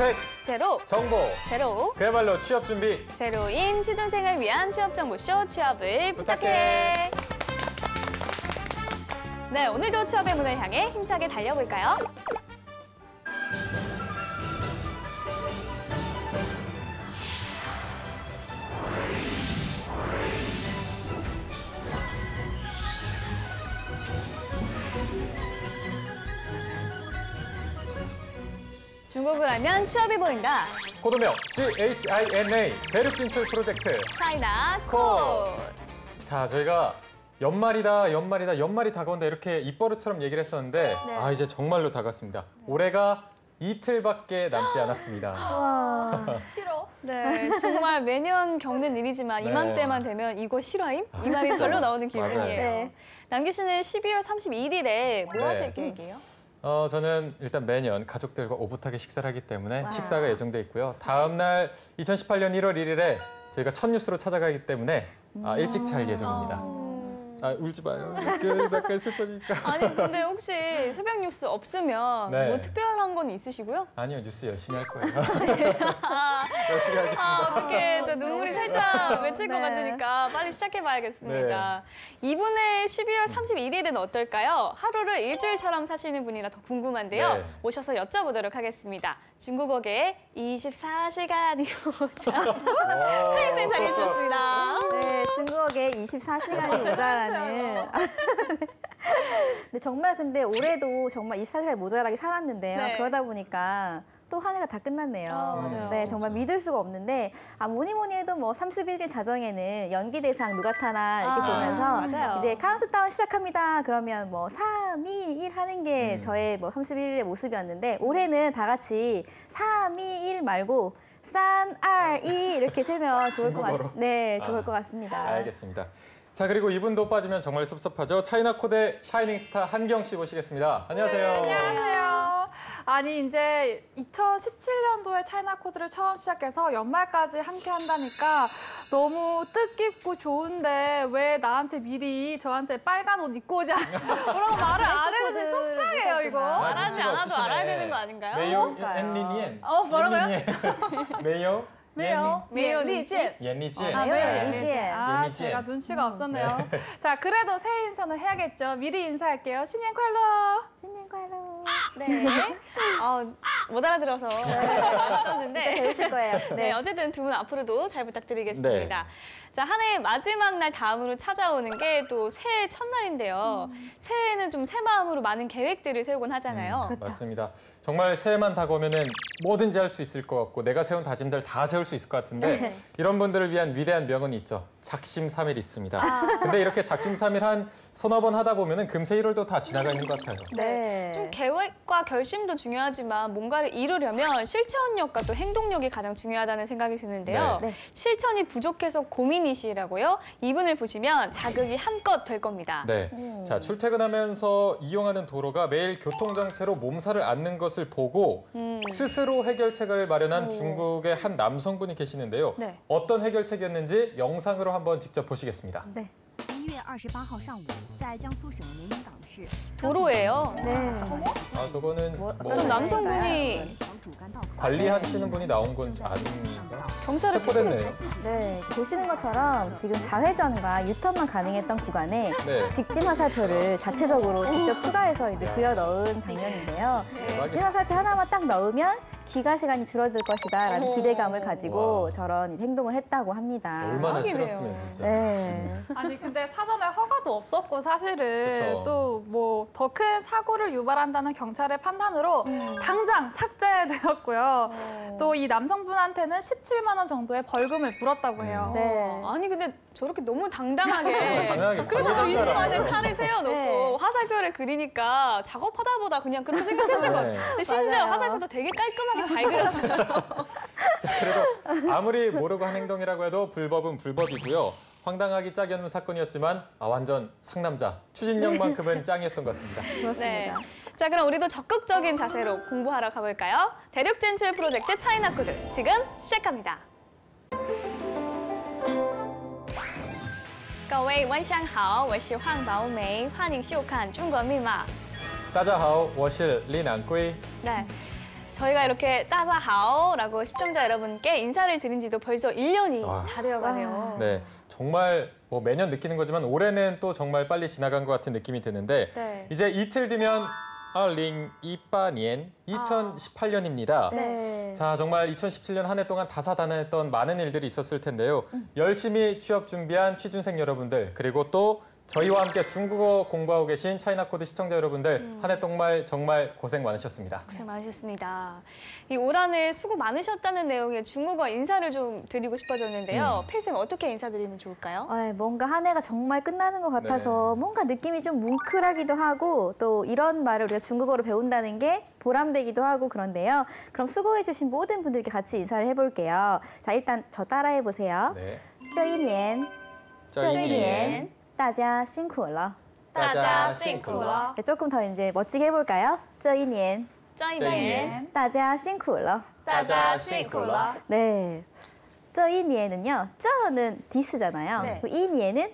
스펙 제로, 정보 제로, 그야말로 취업 준비 제로인 취준생을 위한 취업정보쇼 취업을 부탁해. 네, 오늘도 취업의 문을 향해 힘차게 달려볼까요? 중국을 알면 취업이 보인다. 코드명 CHINA 대륙 진출 프로젝트 차이나 코. 코. 자, 저희가 연말이 다가온다 이렇게 입버릇처럼 얘기를 했었는데 네. 이제 정말로 다가왔습니다. 올해가 이틀밖에 남지 않았습니다. 와. 싫어. 네, 정말 매년 겪는 일이지만 네. 이맘때만 되면 이거 실화임? 이 말이 절로 나오는 기분이에요. 맞아요. 네. 남규 씨는 12월 31일에 뭐 네. 하실 계획이에요? 저는 일단 매년 가족들과 오붓하게 식사를 하기 때문에 와. 식사가 예정돼 있고요. 다음 날 2018년 1월 1일에 저희가 첫 뉴스로 찾아가기 때문에 일찍 잘 예정입니다. 울지 마요. 약간 슬프니까. 아니, 근데 혹시 새벽 뉴스 없으면 네. 뭐 특별한 건 있으시고요? 아니요, 뉴스 열심히 할 거예요. 열심히 하겠습니다. 어떡해. 저 눈물이 살짝 맺힐 것 네. 같으니까 빨리 시작해봐야겠습니다. 이분의 12월 31일은 어떨까요? 하루를 일주일처럼 사시는 분이라 더 궁금한데요. 네. 모셔서 여쭤보도록 하겠습니다. 중국어계의 24시간이 오자. 팬생 자리해주셨습니다. 네, 중국어계 24시간이 모자라는. 근데 정말 근데 올해도 정말 24시간이 모자라게 살았는데요. 네. 그러다 보니까 또 한 해가 다 끝났네요. 맞아요. 네, 정말 믿을 수가 없는데 뭐니 해도 뭐 31일 자정에는 연기 대상 누가 타나 이렇게 보면서 맞아요. 이제 카운트다운 시작합니다. 그러면 뭐 3, 2, 1 하는 게 저의 뭐 31일의 모습이었는데 올해는 다 같이 3, 2, 1 말고 3, 2, 1 이렇게 세면 좋을 것 중국어로? 같습니다. 네, 좋을 것 같습니다. 알겠습니다. 자, 그리고 이분도 빠지면 정말 섭섭하죠. 차이나 코드의 샤이닝 스타 한경 씨 모시겠습니다. 안녕하세요. 안녕하세요. 아니 이제 2017년도에 차이나 코드를 처음 시작해서 연말까지 함께 한다니까 너무 뜻깊고 좋은데 왜 나한테 미리 저한테 빨간 옷 입고 오지 그런 말을 안 해도 속상해요 이거. 말하지 눈치가 않아도 없으시네. 알아야 되는 거 아닌가요? 메이오 앤리니엔. 뭐라고요? 메이오? 왜요? 메이오 리진. 옌리지엔. 아, 네. 리지엔. 리지엔. 제가 눈치가 없었네요. 자, 그래도 새해 인사는 해야겠죠. 미리 인사할게요. 신년 콰일러. 신년快乐. 네. 못 알아들어서 잘 떴는데. 배우실 거예요. 네, 어쨌든 두 분 앞으로도 잘 부탁드리겠습니다. 자, 한 해의 마지막 날 다음으로 찾아오는 게 또 새해 첫날인데요. 새해에는 좀 새 마음으로 많은 계획들을 세우곤 하잖아요. 맞습니다. 정말 새해만 다가오면은 뭐든지 할 수 있을 것 같고 내가 세운 다짐들 다 세울 수 있을 것 같은데 이런 분들을 위한 위대한 명언이 있죠. 작심삼일 있습니다. 근데 이렇게 작심삼일 한 서너 번 하다 보면은 금세 1월도 다 지나가 있는 것 같아요. 네. 좀 계획과 결심도 중요하지만 뭔가를 이루려면 실천력과 또 행동력이 가장 중요하다는 생각이 드는데요. 네. 실천이 부족해서 고민이시라고요? 이분을 보시면 자극이 한껏 될 겁니다. 네. 자, 출퇴근하면서 이용하는 도로가 매일 교통정체로 몸살을 앓는 것을 보고 스스로 해결책을 마련한 중국의 한 남성분이 계시는데요. 네. 어떤 해결책이었는지 영상으로 한번 직접 보시겠습니다. 네. 1月28号上午，在江苏省连云港市 도로예요. 네. 저거는 어떤 남성분이 관리하시는 분이 나온 건지 아닌가? 경찰에 체포됐네요. 네, 보시는 것처럼 지금 좌회전과 유턴만 가능했던 구간에 네. 직진 화살표를 자체적으로 직접 추가해서 이제 그려 넣은 장면인데요. 직진 화살표 하나만 딱 넣으면 귀가 시간이 줄어들 것이다라는 어머. 기대감을 가지고 와. 저런 행동을 했다고 합니다. 얼마나 대박이네요. 싫었으면 진짜. 네. 아니 근데 사전에 허가도 없었고 사실은 그쵸. 또 뭐 더 큰 사고를 유발한다는 경찰의 판단으로 당장 삭제되었고요. 또 이 남성분한테는 17만 원 정도의 벌금을 물었다고 해요. 네. 아니 근데 저렇게 너무 당당하게 당연하게 그래도 관리자인 줄 위반에 알았어요. 차를 세워놓고 네. 화살표를 그리니까 작업하다 보다 그냥 그렇게 생각했을 것 같아요. 네. 근데 심지어 맞아요. 화살표도 되게 깔끔하게 잘 그렸어요. 그래도 아무리 모르고 한 행동이라고 해도 불법은 불법이고요. 황당하기 짝이 없는 사건이었지만 완전 상남자, 추진력만큼은 짱이었던 것 같습니다. 그렇습니다. 자, 그럼 우리도 적극적인 자세로 공부하러 가볼까요? 대륙 진출 프로젝트 차이나 코드 지금 시작합니다. 各位晚上好，我是黄宝梅，欢迎收看《中国密码》。大家好，我是李南圭。 네. 저희가 이렇게 따사하오라고 시청자 여러분께 인사를 드린 지도 벌써 1년이 와. 다 되어가네요. 네, 정말 뭐 매년 느끼는 거지만 올해는 또 정말 빨리 지나간 것 같은 느낌이 드는데 네. 이제 이틀 뒤면 2028년 2018년입니다. 네. 자, 정말 2017년 한 해 동안 다사다난했던 많은 일들이 있었을 텐데요. 열심히 취업 준비한 취준생 여러분들, 그리고 또 저희와 함께 중국어 공부하고 계신 차이나코드 시청자 여러분들, 한 해 동안 정말 고생 많으셨습니다. 고생 많으셨습니다. 이 올 한 해 수고 많으셨다는 내용의 중국어 인사를 좀 드리고 싶어졌는데요. 페이쌤 어떻게 인사드리면 좋을까요? 뭔가 한 해가 정말 끝나는 것 같아서 뭔가 느낌이 좀 뭉클하기도 하고 또 이런 말을 우리가 중국어로 배운다는 게 보람되기도 하고 그런데요. 그럼 수고해주신 모든 분들께 같이 인사를 해볼게요. 자, 일단 저 따라해 보세요. 네. 这一年 这一年大家辛苦了. 大家辛苦了. 네, 조금 더 이제 멋지게 해볼까요? 这一年这一年大家辛苦了. 大家辛苦了. 네. 这一年은요. 这는 디스잖아요. 네. 이年은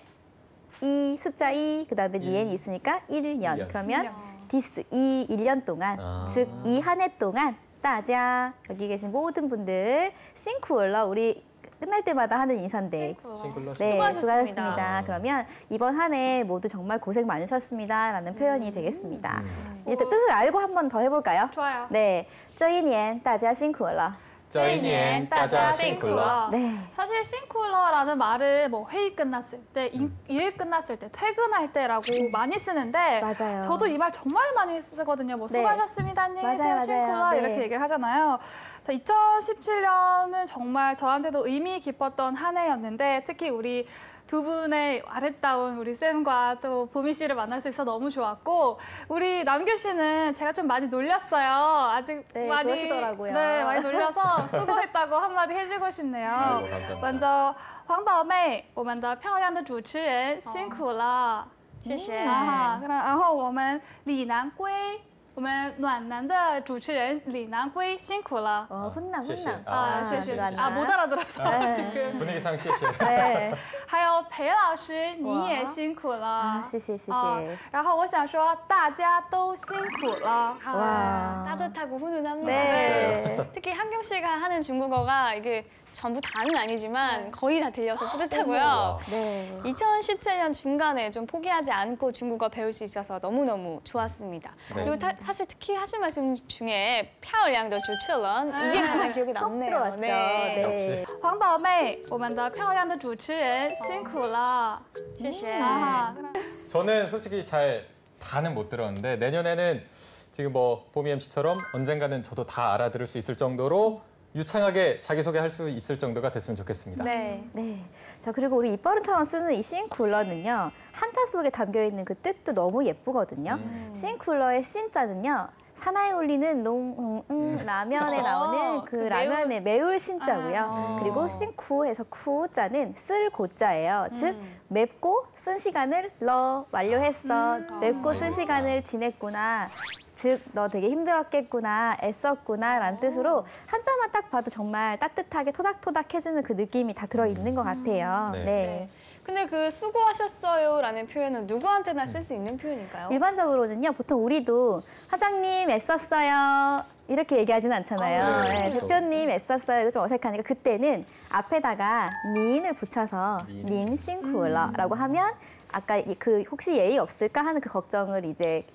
이 숫자 2 그다음에 일. 니엔이 있으니까 1년. 1년. 그러면 디스 이 1년 동안 즉 이 한 해 동안 大家 여기 계신 모든 분들 싱쿠얼러 우리 끝날 때마다 하는 인사인데 싱글러 네, 수고하셨습니다. 수고하셨습니다. 그러면 이번 한 해 모두 정말 고생 많으셨습니다라는 표현이 되겠습니다. 이제 뜻을 알고 한 번 더 해볼까요? 좋아요. 네, 这一年大家辛苦了. 这一年大家辛苦了. 네. 사실 싱쿨러라는 말을 뭐 회의 끝났을 때, 일 끝났을 때, 퇴근할 때라고 많이 쓰는데 맞아요. 저도 이 말 정말 많이 쓰거든요. 뭐 네. 수고하셨습니다, 안녕히 맞아요, 계세요, 맞아요. 싱쿨러 네. 이렇게 얘기를 하잖아요. 2017년은 정말 저한테도 의미 깊었던 한 해였는데 특히 우리 두 분의 아름다운 우리 쌤과 또 보미 씨를 만날 수 있어서 너무 좋았고 우리 남규 씨는 제가 좀 많이 놀렸어요. 아직 네, 많이 그러시더라고요. 네, 많이 놀려서 수고했다고 한마디 해주고 싶네요. 아이고, 감사합니다. 먼저黄宝妹，我们的漂亮的主持人辛苦了，谢谢。然后我们李南归，我们暖男的主持人李南归辛苦了。 훈남, 시시. 훈남. 아, 谢谢。 누나. 못 알아들어서 네. 지금. 분위기상 시시. 네. 还有裴老师，你也辛苦了。 아, 시시, 시시. 然后我想说，大家都辛苦了。 와. 따뜻하고 훈훈합니다. 네. 특히 한경 씨가 하는 중국어가 이게 전부 다는 아니지만 거의 다 들려서 뿌듯하고요. 네. 2017년 중간에 좀 포기하지 않고 중국어 배울 수 있어서 너무너무 좋았습니다. 네. 그리고 사실 특히 하신 말씀 중에 漂亮的主持人 이게 가장 기억에 쏙 남네요. 들어왔죠. 네. 黄宝妹，我们的漂亮的主持人辛苦了。 谢谢. 아하. 저는 솔직히 잘 다는 못 들었는데 내년에는 지금 뭐 보미 MC처럼 언젠가는 저도 다 알아들을 수 있을 정도로 유창하게 자기소개할 수 있을 정도가 됐으면 좋겠습니다. 네. 네. 자, 그리고 우리 입버릇처럼 쓰는 이 싱쿨러는요. 한자 속에 담겨있는 그 뜻도 너무 예쁘거든요. 싱쿨러의 신자는요. 사나이 울리는 라면에 나오는 그 라면의 매울 신자고요. 그리고 싱쿠에서 쿠자는 쓸 고자예요. 즉 맵고 쓴 시간을 완료했어. 맵고 쓴 시간을 지냈구나. 즉 너 되게 힘들었겠구나, 애썼구나 라는 뜻으로 한자만 딱 봐도 정말 따뜻하게 토닥토닥 해주는 그 느낌이 다 들어있는 것 같아요. 네. 네. 근데 그 수고하셨어요라는 표현은 누구한테나 쓸 수 있는 표현인가요? 일반적으로는요, 보통 우리도 사장님 애썼어요. 이렇게 얘기하진 않잖아요. 네, 네, 그렇죠. 대표님 애썼어요. 이거 좀 어색하니까 그때는 앞에다가 닌을 붙여서 닌. 닌 싱쿠러라고 하면 아까 그 혹시 예의 없을까 하는 그 걱정을 이제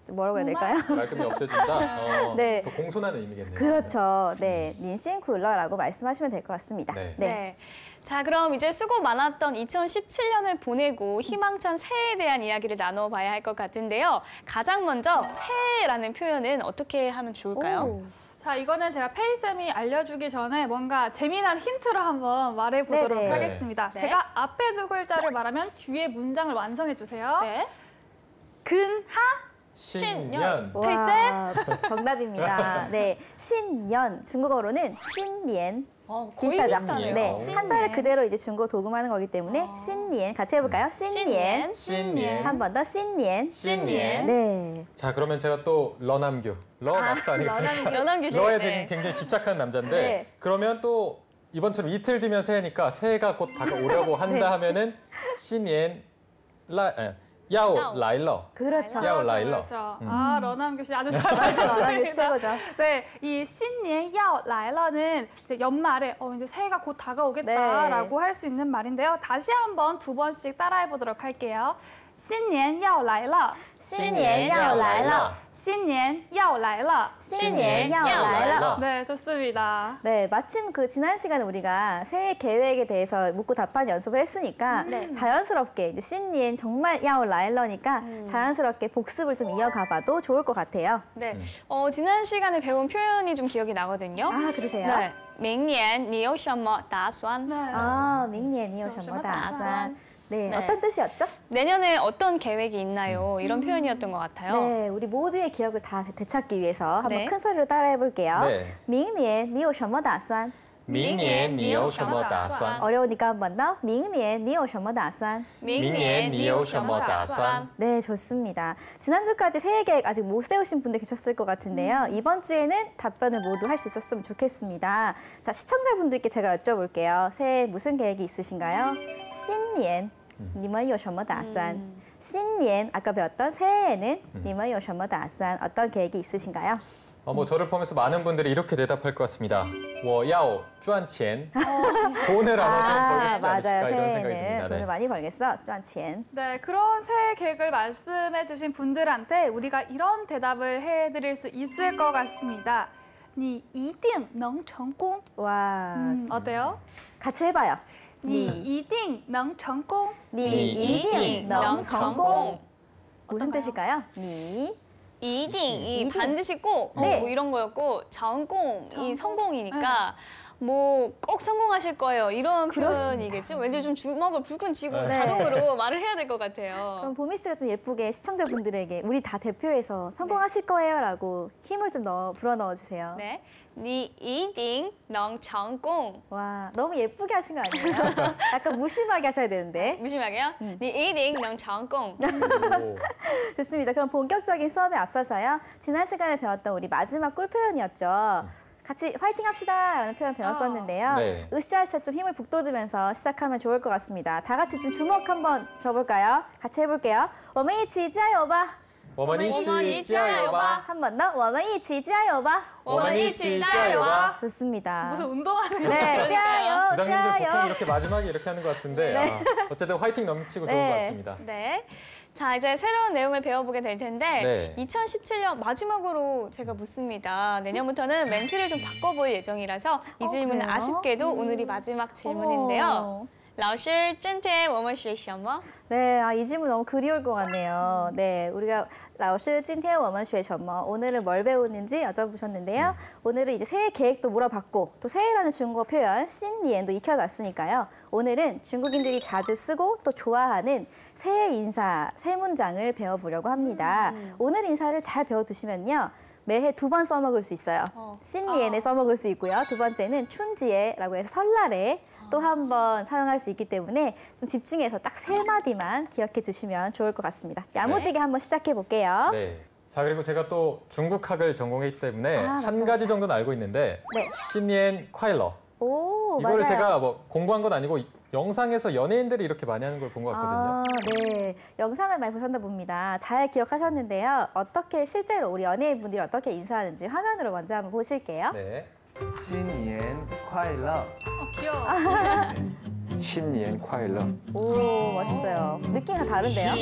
뭐라고 해야 될까요? 말끔히 없애준다. 네. 더 공손한 의미겠네요. 그렇죠. 네, 닌 싱쿠러라고 말씀하시면 될 것 같습니다. 네. 네. 자, 그럼 이제 수고 많았던 2017년을 보내고 희망찬 새해에 대한 이야기를 나눠봐야 할 것 같은데요. 가장 먼저 새해라는 표현은 어떻게 하면 좋을까요? 오. 자, 이거는 제가 페이쌤이 알려주기 전에 뭔가 재미난 힌트로 한번 말해보도록 네네. 하겠습니다. 네. 제가 앞에 두 글자를 말하면 뒤에 문장을 완성해주세요. 네. 근하 신년. 와, 정답입니다. 네, 신년 중국어로는 신년. 거의 비슷하죠? 비슷하네요. 네, 신년. 한자를 그대로 이제 중국어 독음하는 거기 때문에 신년 같이 해볼까요? 신년. 신년. 한 번 더 신년. 신년. 네. 자, 그러면 제가 또 러남규. 러 마스터 아니겠습니까? 연한규 씨. 러에 네. 굉장히 집착하는 남자인데 네. 그러면 또 이번처럼 이틀 뒤면 새해니까 새해가 곧 다가오려고 한다 하면은 신년 야오 라일러. 그렇죠. 야오 라일러. 그렇죠. 아, 러남규 씨 아주 잘 알겠습니다. 이게 최고죠. 네, 이 신년 야오 라일러는 이제 연말에 이제 새해가 곧 다가오겠다라고 할 수 있는 말인데요. 다시 한번 2번씩 따라해 보도록 할게요. 新年要来了新年要来了新年要来了新年要来了 네, 좋습니다. 네, 마침 그 지난 시간에 우리가 새해 계획에 대해서 묻고 답한 연습을 했으니까 자연스럽게 이제 신년 정말 야오 라일러니까 자연스럽게 복습을 좀 이어가봐도 좋을 것 같아요. 네, 지난 시간에 배운 표현이 좀 기억이 나거든요. 아, 그러세요? 네, 明年你有什么打算? 아, 明年你有什么打算? 네, 네. 어떤 뜻이었죠? 내년에 어떤 계획이 있나요? 이런 표현이었던 것 같아요. 네, 우리 모두의 기억을 다 되찾기 위해서 한번 네. 큰 소리로 따라해 볼게요. 네. 明年你有什么打算?明年你有什么打算? 어려우니까 한 번 더. 明年你有什么打算?明年你有什么打算? 네, 좋습니다. 지난주까지 새해 계획 아직 못 세우신 분들 계셨을 것 같은데요. 이번 주에는 답변을 모두 할 수 있었으면 좋겠습니다. 자, 시청자분들께 제가 여쭤볼게요. 새해 무슨 계획이 있으신가요? 新年你们有什么打算? 신년 아까 배웠던 새해에는 你们有什么打算? 어떤 계획이 있으신가요? 뭐 저를 포함해서 많은 분들이 이렇게 대답할 것 같습니다. 我要赚钱. 돈을 안 하면 벌고 싶지 않으실까 맞아요. 이런 생각이 새해에는 듭니다. 돈을 네. 많이 벌겠어. 赚钱. 네, 그런 새해 계획을 말씀해 주신 분들한테 우리가 이런 대답을 해드릴 수 있을 것 같습니다. 你一定能成功. 와, 어때요? 같이 해봐요. 你一定能成功. 你一定能成功. 무슨 뜻일까요? 你一定, 이 이딩. 반드시 꼭, 네. 뭐 이런 거였고, 전공이 성공이니까, 뭐 꼭 성공하실 거예요. 이런 그렇습니다. 표현이겠죠? 왠지 좀 주먹을 불끈 쥐고 네. 자동으로 말을 해야 될 것 같아요. 그럼 보미 씨가 좀 예쁘게 시청자분들에게 우리 다 대표해서 성공하실 거예요라고 힘을 좀 불어넣어 주세요. 네, 你一定能成功. 와, 너무 예쁘게 하신 거 아니에요? 약간 무심하게 하셔야 되는데. 무심하게요? 你一定能成功. 오. 좋습니다. 그럼 본격적인 수업에 앞서서요. 지난 시간에 배웠던 우리 마지막 꿀 표현이었죠. 같이 화이팅 합시다라는 표현 배웠었는데요. 네. 으쌰으쌰 좀 힘을 북돋으면서 시작하면 좋을 것 같습니다. 다 같이 좀 주먹 한번 줘볼까요? 같이 해볼게요. 我们一起加油吧!我们一起加油吧! 한 번 더. 我们一起加油吧!我们一起加油吧! 좋습니다. 무슨 운동하는 네, 짜요, 부장님들 보통 짜요. 이렇게 마지막에 이렇게 하는 것 같은데 어쨌든 화이팅 넘치고 좋은 네. 것 같습니다. 네. 자, 이제 새로운 내용을 배워보게 될 텐데 네. 2017년 마지막으로 제가 묻습니다. 내년부터는 멘트를 좀 바꿔볼 예정이라서 이 질문은 그래요? 아쉽게도 오늘이 마지막 질문인데요. 老师今天我们学什么? 네, 이 질문 너무 그리울 것 같네요. 네, 우리가 老师今天我们学什么? 오늘은 뭘 배우는지 여쭤보셨는데요. 오늘은 이제 새해 계획도 물어봤고 또 새해라는 중국어 표현 신니엔도 익혀놨으니까요. 오늘은 중국인들이 자주 쓰고 또 좋아하는 새해 인사 세 문장을 배워보려고 합니다. 오늘 인사를 잘 배워두시면요. 매해 2번 써먹을 수 있어요. 신니엔에 써먹을 수 있고요. 두 번째는 춘지에라고 해서 설날에 또 한 번 사용할 수 있기 때문에 좀 집중해서 딱 3마디만 기억해 주시면 좋을 것 같습니다. 야무지게 한번 시작해 볼게요. 네. 자, 그리고 제가 또 중국학을 전공했기 때문에 아, 한 맞다. 가지 정도는 알고 있는데 네. 신년 콰일러. 오, 이거를 맞아요. 제가 뭐 공부한 건 아니고 영상에서 연예인들이 이렇게 많이 하는 걸 본 것 같거든요. 아, 네. 영상을 많이 보셨나 봅니다. 잘 기억하셨는데요. 어떻게 실제로 우리 연예인분들이 어떻게 인사하는지 화면으로 먼저 한번 보실게요. 네. 新年快乐！ 귀여워. 新年快乐！ 오, 멋있어요. 느낌이 다 다른데요?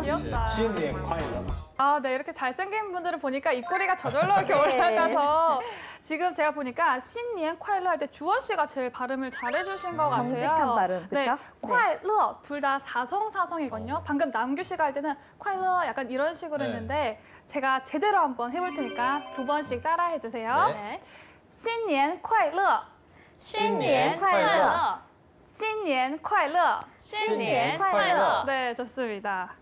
귀엽다. 新年快乐！ 아, 네, 이렇게 잘생긴 분들을 보니까 입꼬리가 저절로 이렇게 올라가서 지금 제가 보니까 신년 콰일러 할 때 주원 씨가 제일 발음을 잘해주신 것 같아요. 정직한 발음, 그쵸? 네, 네. 콰일러 둘 다 사성사성이거든요. 방금 남규 씨가 할 때는 콰일러 약간 이런 식으로 네. 했는데 제가 제대로 한번 해볼 테니까 2번씩 따라해 주세요. 네. 네. 新年快乐!新年快乐!新年快乐!新年快乐! 네, 좋습니다.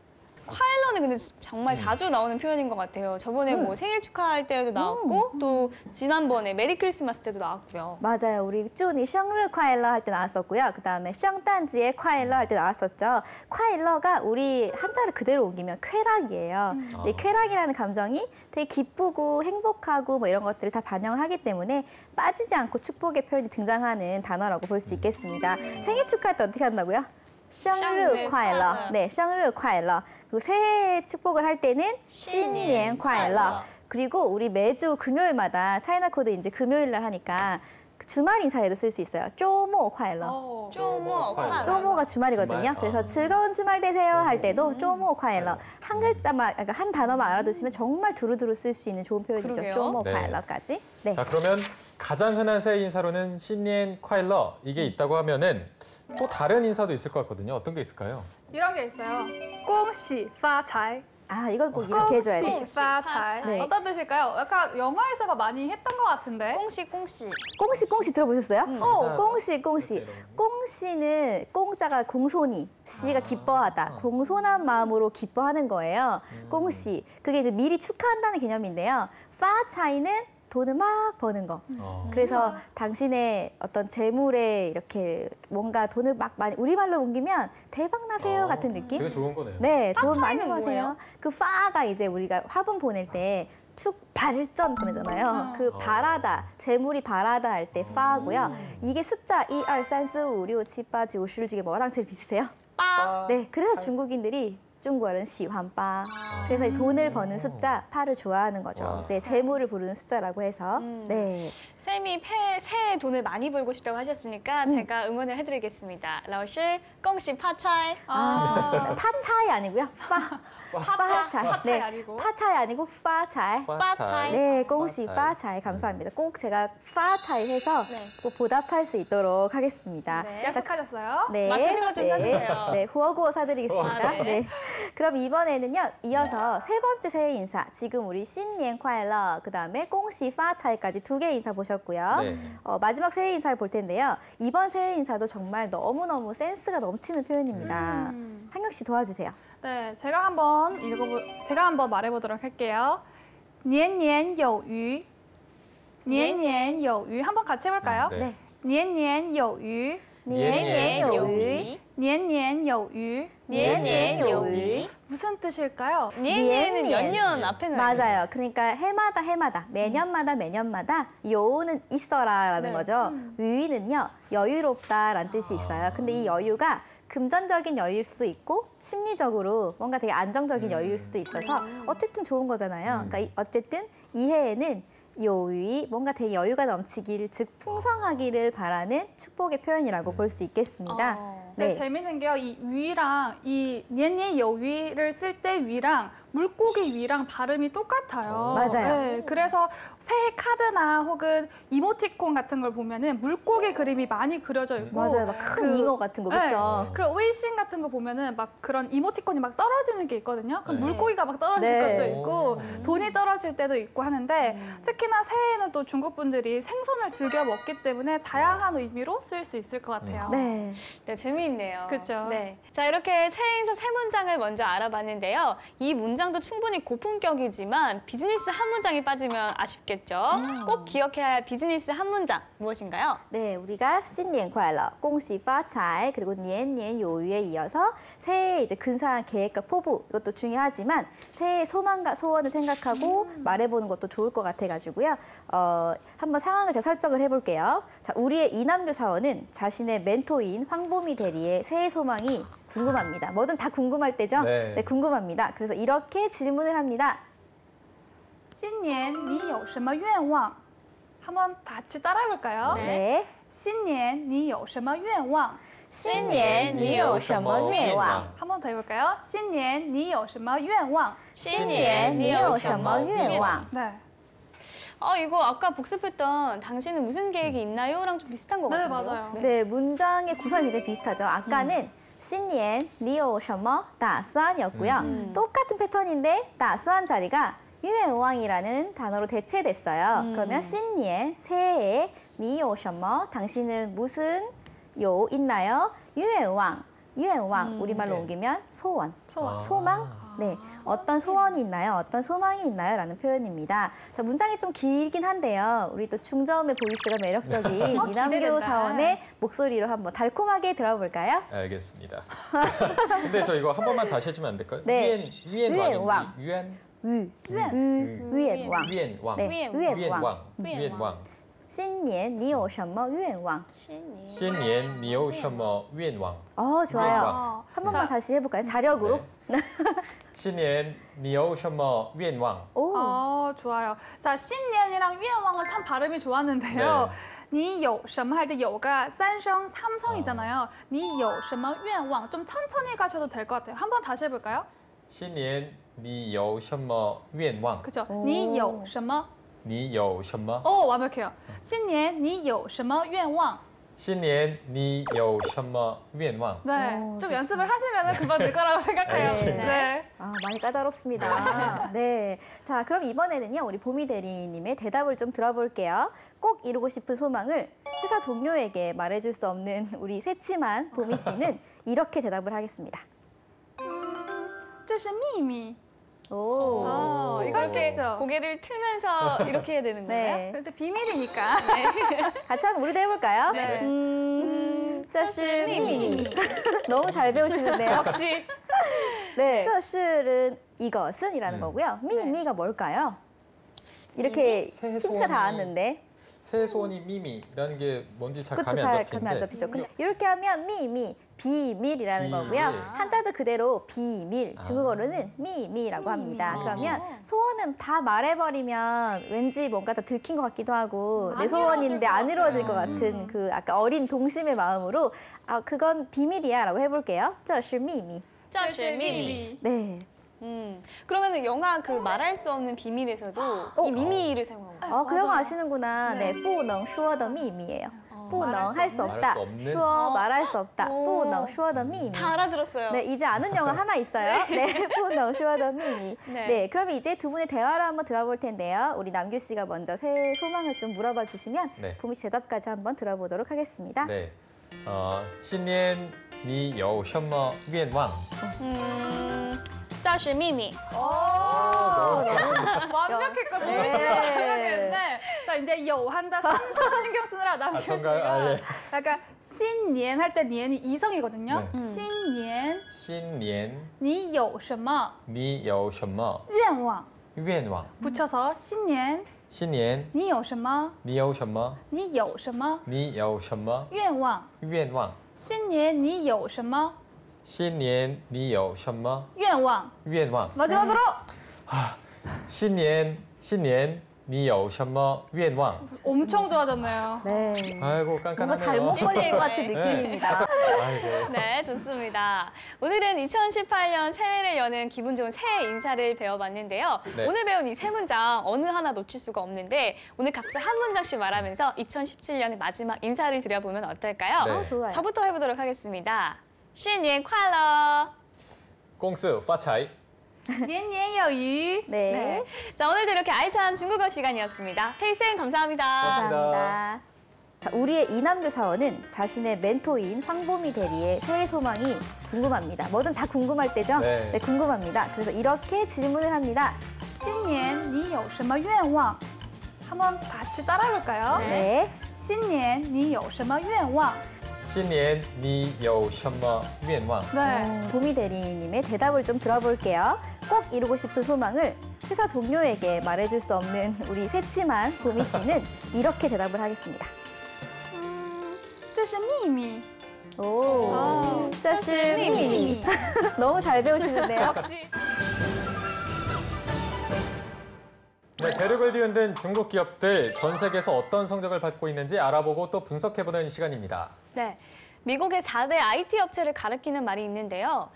콰일러는 근데 정말 자주 나오는 표현인 것 같아요. 저번에 뭐 생일 축하할 때도 나왔고 또 지난번에 메리 크리스마스 때도 나왔고요. 맞아요. 우리 쭈니 생일 콰일러 할 때 나왔었고요. 그다음에 성탄지에 콰일러 할 때 나왔었죠. 콰일러가 우리 한자를 그대로 옮기면 쾌락이에요. 이 쾌락이라는 감정이 되게 기쁘고 행복하고 뭐 이런 것들을 다 반영하기 때문에 빠지지 않고 축복의 표현이 등장하는 단어라고 볼 수 있겠습니다. 생일 축하할 때 어떻게 한다고요? 생일 콰일러. 네, 생일 콰일러. 그리고 새해 축복을 할 때는 신년 콰일러. 그리고 우리 매주 금요일마다 차이나 코드 이제 금요일 날 하니까 주말 인사에도 쓸 수 있어요. 쪼모 콰일러. 쪼모 콰일러. 쪼모가 주말이거든요. 주말? 그래서 즐거운 주말 되세요 할 때도 쪼모 콰일러. 한 글자만, 그러니까 한 단어만 알아두시면 정말 두루두루 쓸 수 있는 좋은 표현이죠. 그러게요. 쪼모 네. 콰일러까지. 네. 자, 그러면 가장 흔한 새해 인사로는 신년 콰일러 이게 있다고 하면은 또 다른 인사도 있을 것 같거든요. 어떤 게 있을까요? 이런 게 있어요. 恭喜发财. 아, 이건 꼭 이렇게 해줘야 돼. 恭喜发财. 네. 어떤 뜻일까요? 약간 영화에서가 많이 했던 것 같은데. 꽁시 꽁시. 꽁시 꽁시 들어보셨어요? 인사 꽁시 꽁시. 이런 거. 꽁시는 꽁자가 공손히, 시가 기뻐하다. 공손한 마음으로 기뻐하는 거예요. 꽁시. 그게 이제 미리 축하한다는 개념인데요. 파차이는 돈을 막 버는 거. 그래서 당신의 어떤 재물에 이렇게 뭔가 돈을 막 많이 우리말로 옮기면 대박 나세요 같은 느낌? 되게 좋은 거네요. 네, 돈 많이 파차이는 버세요. 뭐예요? 그 파가 이제 우리가 화분 보낼 때 축발전 보내잖아요. 그 바라다, 재물이 바라다 할 때 파고요. 이게 숫자 1, 2, 3, 4, 5, 6, 7, 8, 9, 10 중에 뭐랑 제일 비슷해요? 빠. 네, 그래서 중국인들이 중국어는 시환빠. 그래서 이 돈을 버는 숫자, 파를 좋아하는 거죠. 와. 네, 재물을 부르는 숫자라고 해서. 네. 쌤이 새해 돈을 많이 벌고 싶다고 하셨으니까 제가 응원을 해드리겠습니다. 老师恭喜发财. 맞습니다. 파차이 아니고요. 파차이. 파차이 아니고. 파차이 아니고 파차이. 파차이. 네,恭喜 파차이. 파차이 감사합니다. 꼭 제가 파차이 해서 네. 꼭 보답할 수 있도록 하겠습니다. 네. 약속하셨어요? 네. 맛있는 것좀 사주세요. 네, 후어구어 사드리겠습니다. 아, 네. 네. 그럼 이번에는요, 이어서 세 번째 새해 인사. 지금 우리 신년 콰일러, 그 다음에 꽁시 파차이까지 두 개의 인사 보셨고요. 네. 마지막 새해 인사를 볼 텐데요. 이번 새해 인사도 정말 너무너무 센스가 넘치는 표현입니다. 한경 씨 도와주세요. 네, 제가 한번 말해보도록 할게요. 年年有余. 年年有余. 한번 같이 해볼까요? 네. 年年有余. 年年有余.年年有余. 年年有余. 무슨 뜻일까요? 니에는 연년 앞에는 맞아요. 그러니까 해마다 매년마다 요는 있어라라는 네. 거죠. 위는요 여유롭다라는 뜻이 있어요. 근데 이 여유가 금전적인 여유일 수도 있고 심리적으로 뭔가 되게 안정적인 여유일 수도 있어서 어쨌든 좋은 거잖아요. 그러니까 어쨌든 이 해에는 요위 뭔가 되게 여유가 넘치기를 즉 풍성하기를 바라는 축복의 표현이라고 볼 수 있겠습니다. 네, 네. 재밌는 게요. 이 위랑 이 년년 여위를 쓸 때 위랑 물고기 위랑 발음이 똑같아요. 맞아요. 네, 그래서 새해 카드나 혹은 이모티콘 같은 걸 보면은 물고기 그림이 많이 그려져 있고 맞아요. 막 큰 잉어 같은 거 그렇죠. 그리고 웨이싱 같은 거 보면은 막 그런 이모티콘이 막 떨어지는 게 있거든요. 그럼 네. 물고기가 막 떨어질 네. 것도 있고 돈이 떨어질 때도 있고 하는데 특히나 새해에는 또 중국 분들이 생선을 즐겨 먹기 때문에 다양한 의미로 쓸 수 있을 것 같아요. 네. 네, 재미있네요. 그쵸. 네. 자, 이렇게 새해 인사 세 문장을 먼저 알아봤는데요. 이 문장도 충분히 고품격이지만 비즈니스 한 문장이 빠지면 아쉽겠죠. 꼭 기억해야 할 비즈니스 한 문장 무엇인가요? 네, 우리가 신년 콰일러, 꽁시 파차이 그리고 년년 요유에 이어서 새해 이제 근사한 계획과 포부 이것도 중요하지만 새해 소망과 소원을 생각하고 말해보는 것도 좋을 것 같아가지고요. 한번 상황을 제가 설정을 해볼게요. 자, 우리의 이남규 사원은 자신의 멘토인 황보미 대리의 새해 소망이 궁금합니다. 뭐든 다 궁금할 때죠? 네. 네, 궁금합니다. 그래서 이렇게 질문을 합니다. 新年你有什么愿望? 한번 같이 따라해볼까요? 네. 新年你有什么愿望?新年你有什么愿望? 한 번 더 해볼까요? 新年你有什么愿望?新年你有什么愿望? 네. 이거 아까 복습했던 당신은 무슨 계획이 있나요?랑 좀 비슷한 것 네, 같은데요. 맞아요. 네, 문장의 구성이 굉장히 비슷하죠. 아까는 新年你有什么打算였고요. 똑같은 패턴인데 打算 자리가 愿望이라는 단어로 대체됐어요. 그러면 新年 새해 你有什么 당신은 무슨 요 있나요? 愿望 유엔왕 우리말로 옮기면 소원. 소원. 소망? 네. 어떤 소원이 있나요? 어떤 소망이 있나요? 라는 표현입니다. 자, 문장이 좀 길긴 한데요. 우리 또 중저음의 보이스가 매력적인 이남교 기대된다. 사원의 목소리로 한번 달콤하게 들어볼까요? 알겠습니다. 근데 저 이거 한 번만 다시 해주면 안 될까요? 네. 위엔 위엔왕. 왕인지 위엔 위엔왕. 위엔왕. 네, 위엔왕. 위엔왕. 위엔왕. 新年你有什么愿望? 新年你有什么愿望? 좋아요. 위엔왕. 한 번만 다시 해볼까요? 자력으로? 네. 新年你有什么愿望? 오. 좋아요. 자, 신년이랑 위엔왕은 참 발음이 좋았는데요. 네. 你有什么할 때有가 싼성 삼성이잖아요. 你有什么愿望? 좀 천천히 가셔도 될 것 같아요. 한 번 다시 해볼까요? 新年你有什么愿望? 그죠? 오. 你有什么?你有什么? 완벽해요. 新年你有什么愿望?新年你有什么愿望? 네, 오, 좀 연습을 하시면 금방 될 거라고 생각해요. 알겠습니다. 네. 많이 까다롭습니다. 네. 자, 그럼 이번에는요, 우리 보미 대리님의 대답을 좀 들어볼게요. 꼭 이루고 싶은 소망을 회사 동료에게 말해줄 수 없는 우리 새침한 보미 씨는 이렇게 대답을 하겠습니다. 这是秘密. 오. 이거 이렇게 쉽죠? 고개를 틀면서 이렇게 해야 되는 거예요? 네. 이제 비밀이니까. 같이 한번 우리도 해볼까요? 네. 这是秘密. 너무 잘 배우시는데요. 역시. 네. 这是는 이것은 이라는 거고요. 미미가 뭘까요? 이렇게 새 힌트가 소원이- 닿았는데. 새 소원이 미미라는 게 뭔지 잘 그쵸, 감이 잘 안 감이 안 잡히는데 잡히죠. 근데 이렇게 하면 미미, 비밀이라는 비밀. 거고요. 한자도 그대로 비밀, 중국어로는 미미라고 합니다. 그러면 소원은 다 말해버리면 왠지 뭔가 다 들킨 것 같기도 하고 내 소원인데 안 이루어질 것 같은 그 아까 어린 동심의 마음으로 그건 비밀이야라고 해볼게요. 这是秘密. 这是秘密. 네. 그러면은 영화 그 말할 수 없는 비밀에서도 이 미미를 사용한 거예요. 그 영화 아시는구나. 네, 不能说的秘密예요. 不能 할 수 없다. 말할 수 없는? 说 말할 수 없다. 不能说的秘密. 다 알아들었어요. 네, 이제 아는 영화 하나 있어요. 네, 不能说的秘密. 네. 네, 그럼 이제 두 분의 대화를 한번 들어볼 텐데요. 우리 남규 씨가 먼저 새해 소망을 좀 물어봐 주시면 네. 보미 씨 대답까지 한번 들어보도록 하겠습니다. 네. 新年你有什么愿望? 这是秘密. 완벽했거든요. 네. 완벽했는데. 자, 이제 요 한다 삼성 신경 쓰느라 남규 씨가 전가요? 예. 약간 신년 할 때 년이 이성이거든요. 네. 신년 新年你有什么你有什么愿望?愿望? 붙여서 신년 新年你有什么?你有什么你有什么你有什么愿望?愿望? 新年你有什么新年你有什么愿望?愿望? 마지막으로 新年你有什么愿望? 엄청 좋아졌네요. 네. 아이고 뭔가 깐깐하네요. 잘못 걸린 것 같은 네. 느낌입니다. 아이고. 네, 좋습니다. 오늘은 2018년 새해를 여는 기분 좋은 새해 인사를 배워봤는데요. 네. 오늘 배운 이 세 문장 어느 하나 놓칠 수가 없는데 오늘 각자 한 문장씩 말하면서 2017년의 마지막 인사를 드려보면 어떨까요? 네. 좋아요. 저부터 해보도록 하겠습니다. 新年快乐! 公司发财. 年年有余. 네. 자, 오늘도 이렇게 알찬 중국어 시간이었습니다. 페이쌤 감사합니다. 감사합니다. 자, 우리의 이남규 사원은 자신의 멘토인 황보미 대리의 새해 소망이 궁금합니다. 뭐든 다 궁금할 때죠? 네. 궁금합니다. 그래서 이렇게 질문을 합니다. 新年你有什么愿望? 한번 같이 따라해볼까요? 네. 新年你有什么愿望?新年你有什么愿望? 네. 보미 대리님의 대답을 좀 들어볼게요. 꼭 이루고 싶은 소망을 회사 동료에게 말해줄 수 없는 우리 새침한 보미 씨는 이렇게 대답을 하겠습니다. 这是秘密. 오, 这是秘密. 너무 잘 배우시는데요. 역시. 네, 대륙을 뒤흔든 중국 기업들 전 세계에서 어떤 성적을 받고 있는지 알아보고 또 분석해보는 시간입니다. 네. 미국의 4대 IT 업체를 가리키는 말이 있는데요.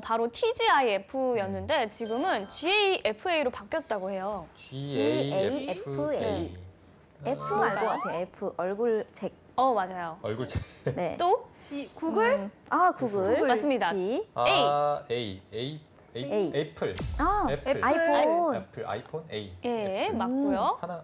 바로 TGIF였는데 지금은 GAFA로 바뀌었다고 해요. GAFA. F 알 것 같아요. F 얼굴 책. 맞아요. 얼굴 체. 네. 또 구글? 구글. 맞습니다. G. A. A. 애플. 아, 애플. 아이폰. 애플 아이폰 A. 예, 애플. 맞고요. 하나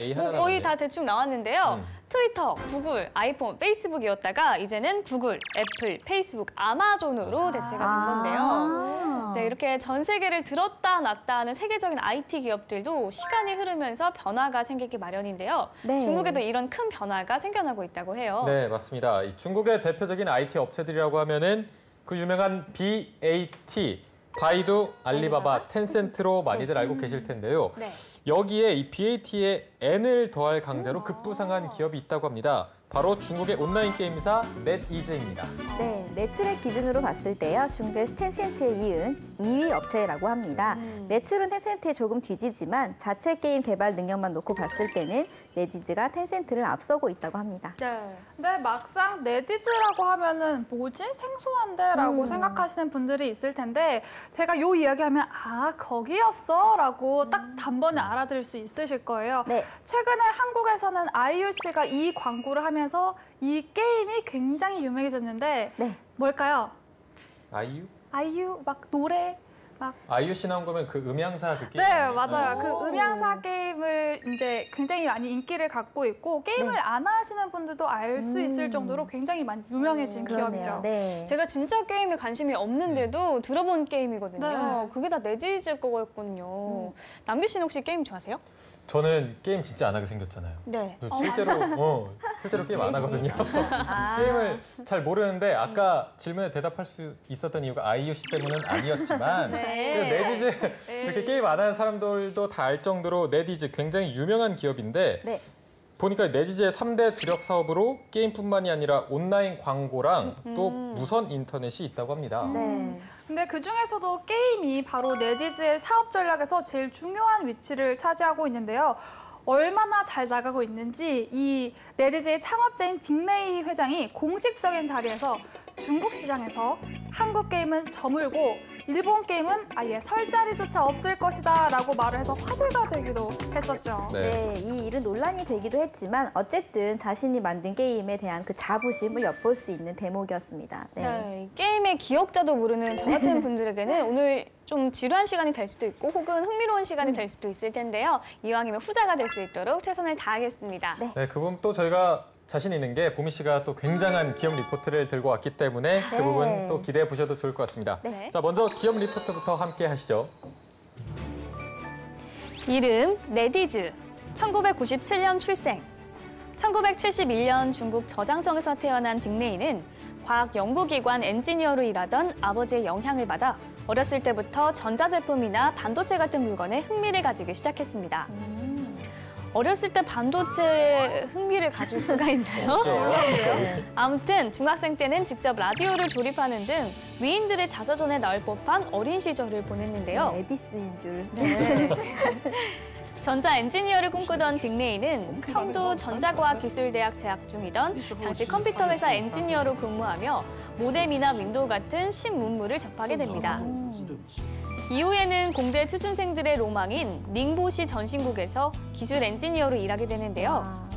A 뭐 하나 거의 남았네요. 다 대충 나왔는데요. 음. 트위터, 구글, 아이폰, 페이스북이었다가 이제는 구글, 애플, 페이스북, 아마존으로 대체가 된 건데요. 아. 네, 이렇게 전 세계를 들었다 놨다 하는 세계적인 IT 기업들도 시간이 흐르면서 변화가 생기기 마련인데요. 네. 중국에도 이런 큰 변화가 생겨나고 있다고 해요. 네, 맞습니다. 이 중국의 대표적인 IT 업체들이라고 하면은 그 유명한 BAT, 바이두, 알리바바, 텐센트로 많이들 알고 계실 텐데요. 네. 여기에 이 BAT에 N을 더할 강자로 급부상한 기업이 있다고 합니다. 바로 중국의 온라인 게임사 넷이즈입니다. 네, 매출액 기준으로 봤을 때요. 중국의 텐센트에 이은 2위 업체라고 합니다. 매출은 텐센트에 조금 뒤지지만 자체 게임 개발 능력만 놓고 봤을 때는 넷이즈가 텐센트를 앞서고 있다고 합니다. 네. 근데 막상 네디즈라고 하면은 뭐지? 생소한데라고 생각하시는 분들이 있을 텐데 제가 요 이야기하면 아 거기였어? 라고 딱 단번에 알아들을 수 있으실 거예요. 네. 최근에 한국에서는 아이유 씨가 이 광고를 하면서 이 게임이 굉장히 유명해졌는데 네. 뭘까요? 아이유? 아이유 막 노래 막 아이유 씨 나온 거면 그 음향사 그 게임. 네, 아니에요? 맞아요. 그 오. 음향사 게임을 이제 굉장히 많이 인기를 갖고 있고 게임을 네. 안 하시는 분들도 알 수 있을 정도로 굉장히 많이 유명해진 그러네요. 기업이죠. 네. 제가 진짜 게임에 관심이 없는데도 들어본 게임이거든요. 네. 그게 다 네지즈 거였군요. 남규 씨는 혹시 게임 좋아하세요? 저는 게임 진짜 안 하게 생겼잖아요. 네. 실제로 게임 안 하거든요. 아. 게임을 잘 모르는데 아까 질문에 대답할 수 있었던 이유가 아이유 씨 때문은 아니었지만 네. 그 넷이즈 이렇게 게임 안 하는 사람들도 다 알 정도로 넷이즈 굉장히 유명한 기업인데 네. 보니까 넷이즈의 3대 주력 사업으로 게임뿐만이 아니라 온라인 광고랑 또 무선 인터넷이 있다고 합니다. 네. 근데 그 중에서도 게임이 바로 네디즈의 사업 전략에서 제일 중요한 위치를 차지하고 있는데요. 얼마나 잘 나가고 있는지 이 네디즈의 창업자인 딩레이 회장이 공식적인 자리에서 중국 시장에서 한국 게임은 저물고 일본 게임은 아예 설 자리조차 없을 것이다 라고 말을 해서 화제가 되기도 했었죠. 네, 이 일은 논란이 되기도 했지만 어쨌든 자신이 만든 게임에 대한 그 자부심을 엿볼 수 있는 대목이었습니다. 네. 네, 게임의 기억자도 모르는 저 같은 분들에게는 오늘 좀 지루한 시간이 될 수도 있고 혹은 흥미로운 시간이 될 수도 있을 텐데요. 이왕이면 후자가 될 수 있도록 최선을 다하겠습니다. 네. 네, 그 부분 또 저희가 자신 있는 게 보미 씨가 또 굉장한 기업 리포트를 들고 왔기 때문에 그 네. 부분 또 기대해 보셔도 좋을 것 같습니다. 네. 자, 먼저 기업 리포트부터 함께 하시죠. 이름 네디즈, 1997년 출생. 1971년 중국 저장성에서 태어난 딩레이는 과학 연구기관 엔지니어로 일하던 아버지의 영향을 받아 어렸을 때부터 전자제품이나 반도체 같은 물건에 흥미를 가지기 시작했습니다. 어렸을 때 반도체에 흥미를 가질 수가 있나요? 아무튼 중학생 때는 직접 라디오를 조립하는 등 위인들의 자서전에 나올 법한 어린 시절을 보냈는데요. 에디슨인 줄. 네. 전자 엔지니어를 꿈꾸던 딩레이는 청도 전자과학기술대학 재학 중이던 당시 컴퓨터 회사 엔지니어로 근무하며 모뎀이나 윈도우 같은 신문물을 접하게 됩니다. 이후에는 공대 취준생들의 로망인 닝보시 전신국에서 기술 엔지니어로 일하게 되는데요.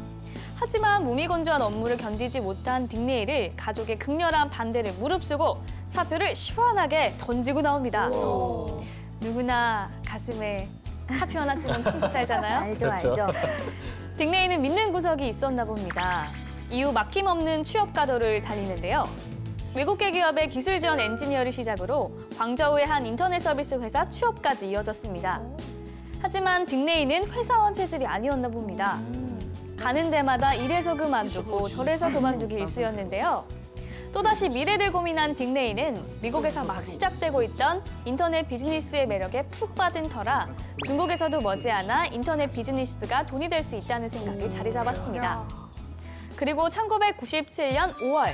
하지만 무미건조한 업무를 견디지 못한 딩레이를 가족의 극렬한 반대를 무릅쓰고 사표를 시원하게 던지고 나옵니다. 누구나 가슴에 사표 하나 찍으면 펑 살잖아요. 알죠, 그렇죠. 알죠. 딩레이는 믿는 구석이 있었나 봅니다. 이후 막힘없는 취업 가도를 달리는데요. 외국계 기업의 기술 지원 엔지니어를 시작으로 광저우의 한 인터넷 서비스 회사 취업까지 이어졌습니다. 하지만 딩레이는 회사원 체질이 아니었나 봅니다. 가는 데마다 이래서 그만두고 저래서 그만두기 일쑤였는데요. 또다시 미래를 고민한 딩레이는 미국에서 막 시작되고 있던 인터넷 비즈니스의 매력에 푹 빠진 터라 중국에서도 머지않아 인터넷 비즈니스가 돈이 될 수 있다는 생각이 자리 잡았습니다. 그리고 1997년 5월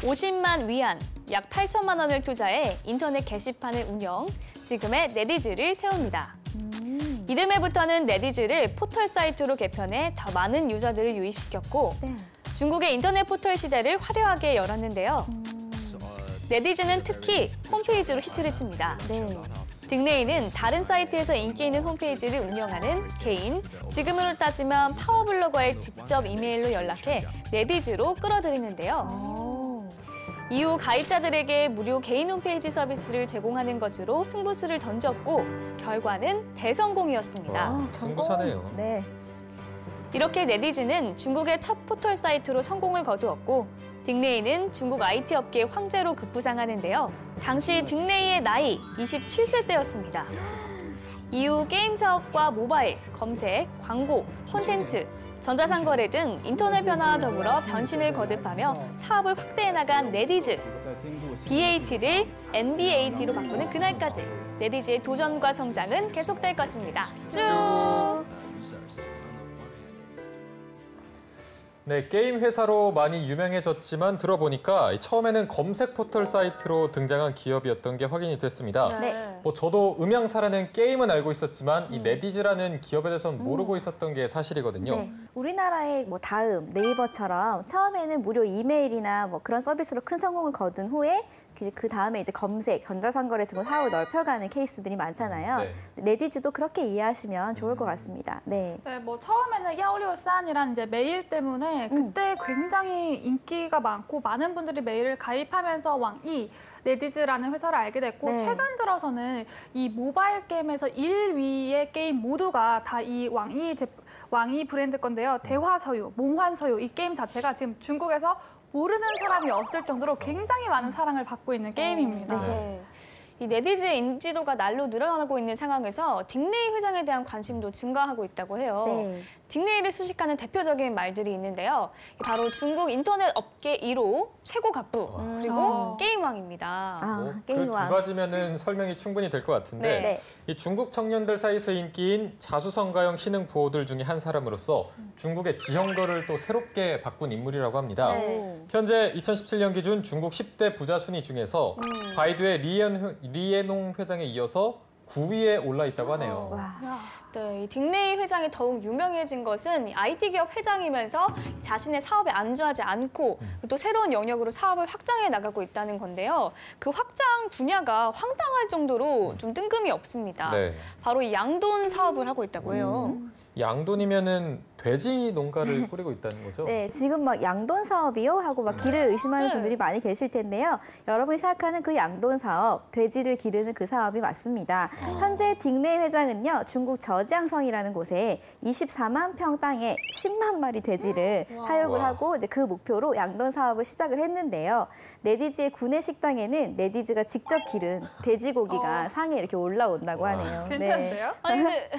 50만 위안, 약 8천만 원을 투자해 인터넷 게시판을 운영, 지금의 네디즈를 세웁니다. 이듬해부터는 네디즈를 포털 사이트로 개편해 더 많은 유저들을 유입시켰고 네. 중국의 인터넷 포털 시대를 화려하게 열었는데요. 네디즈는 특히 홈페이지로 히트를 칩니다. 네. 딩레이는 다른 사이트에서 인기 있는 홈페이지를 운영하는 개인, 지금으로 따지면 파워블로거에 직접 이메일로 연락해 네디즈로 끌어들이는데요. 이후 가입자들에게 무료 개인 홈페이지 서비스를 제공하는 것으로 승부수를 던졌고 결과는 대성공이었습니다. 와, 승부사네요. 네. 이렇게 네디즈는 중국의 첫 포털 사이트로 성공을 거두었고 딩레이는 중국 IT 업계의 황제로 급부상하는데요. 당시 딩레이의 나이 27세 때였습니다. 이후 게임 사업과 모바일, 검색, 광고, 콘텐츠, 전자상거래 등 인터넷 변화와 더불어 변신을 거듭하며 사업을 확대해 나간 네디즈. BAT를 NBAT로 바꾸는 그날까지 네디즈의 도전과 성장은 계속될 것입니다. 쭉! 네, 게임 회사로 많이 유명해졌지만 들어보니까 처음에는 검색 포털 사이트로 등장한 기업이었던 게 확인이 됐습니다. 네. 뭐 저도 음향사라는 게임은 알고 있었지만 이 네디즈라는 기업에 대해서는 모르고 있었던 게 사실이거든요. 네. 우리나라의 뭐 다음, 네이버처럼 처음에는 무료 이메일이나 뭐 그런 서비스로 큰 성공을 거둔 후에 그 다음에 이제 검색, 전자상거래 등으로 사업을 넓혀가는 케이스들이 많잖아요. 네. 네디즈도 그렇게 이해하시면 좋을 것 같습니다. 네. 네, 뭐 처음에는 야오리오산이라는 이제 메일 때문에 그때 굉장히 인기가 많고 많은 분들이 메일을 가입하면서 왕이 네디즈라는 회사를 알게 됐고 네. 최근 들어서는 이 모바일 게임에서 1위의 게임 모두가 다 이 왕이 브랜드 건데요. 대화서유, 몽환서유 이 게임 자체가 지금 중국에서 모르는 사람이 없을 정도로 굉장히 많은 사랑을 받고 있는 게임입니다. 네. 이 네디즈의 인지도가 날로 늘어나고 있는 상황에서 딩레이 회장에 대한 관심도 증가하고 있다고 해요. 네. 딩레이를 수식하는 대표적인 말들이 있는데요. 바로 중국 인터넷 업계 1호 최고 갑부 그리고 게임왕입니다. 그 두 게임왕. 가지면은 설명이 충분히 될 것 같은데 네. 이 중국 청년들 사이에서 인기인 자수성가형 신흥 부호들 중에 한 사람으로서 중국의 지형도를 또 새롭게 바꾼 인물이라고 합니다. 네. 현재 2017년 기준 중국 10대 부자 순위 중에서 바이두의 리에농 회장에 이어서 9위에 올라 있다고 하네요. 와. 네, 이 딩레이 회장이 더욱 유명해진 것은 IT 기업 회장이면서 자신의 사업에 안주하지 않고 또 새로운 영역으로 사업을 확장해 나가고 있다는 건데요. 그 확장 분야가 황당할 정도로 좀 뜬금이 없습니다. 네. 바로 이 양돈 사업을 하고 있다고 해요. 양돈이면은 돼지 농가를 꾸리고 있다는 거죠? 네, 지금 막 양돈 사업이요? 하고 막 길을 의심하는 네. 분들이 많이 계실 텐데요. 여러분이 생각하는 그 양돈 사업, 돼지를 기르는 그 사업이 맞습니다. 현재 딩레이 회장은요, 중국 저지앙성이라는 곳에 24만 평 땅에 10만 마리 돼지를 사육을 하고 이제 그 목표로 양돈 사업을 시작을 했는데요. 네디즈의 구내 식당에는 네디즈가 직접 기른 돼지고기가 상에 이렇게 올라온다고 하네요. 괜찮은데요? 아니 근데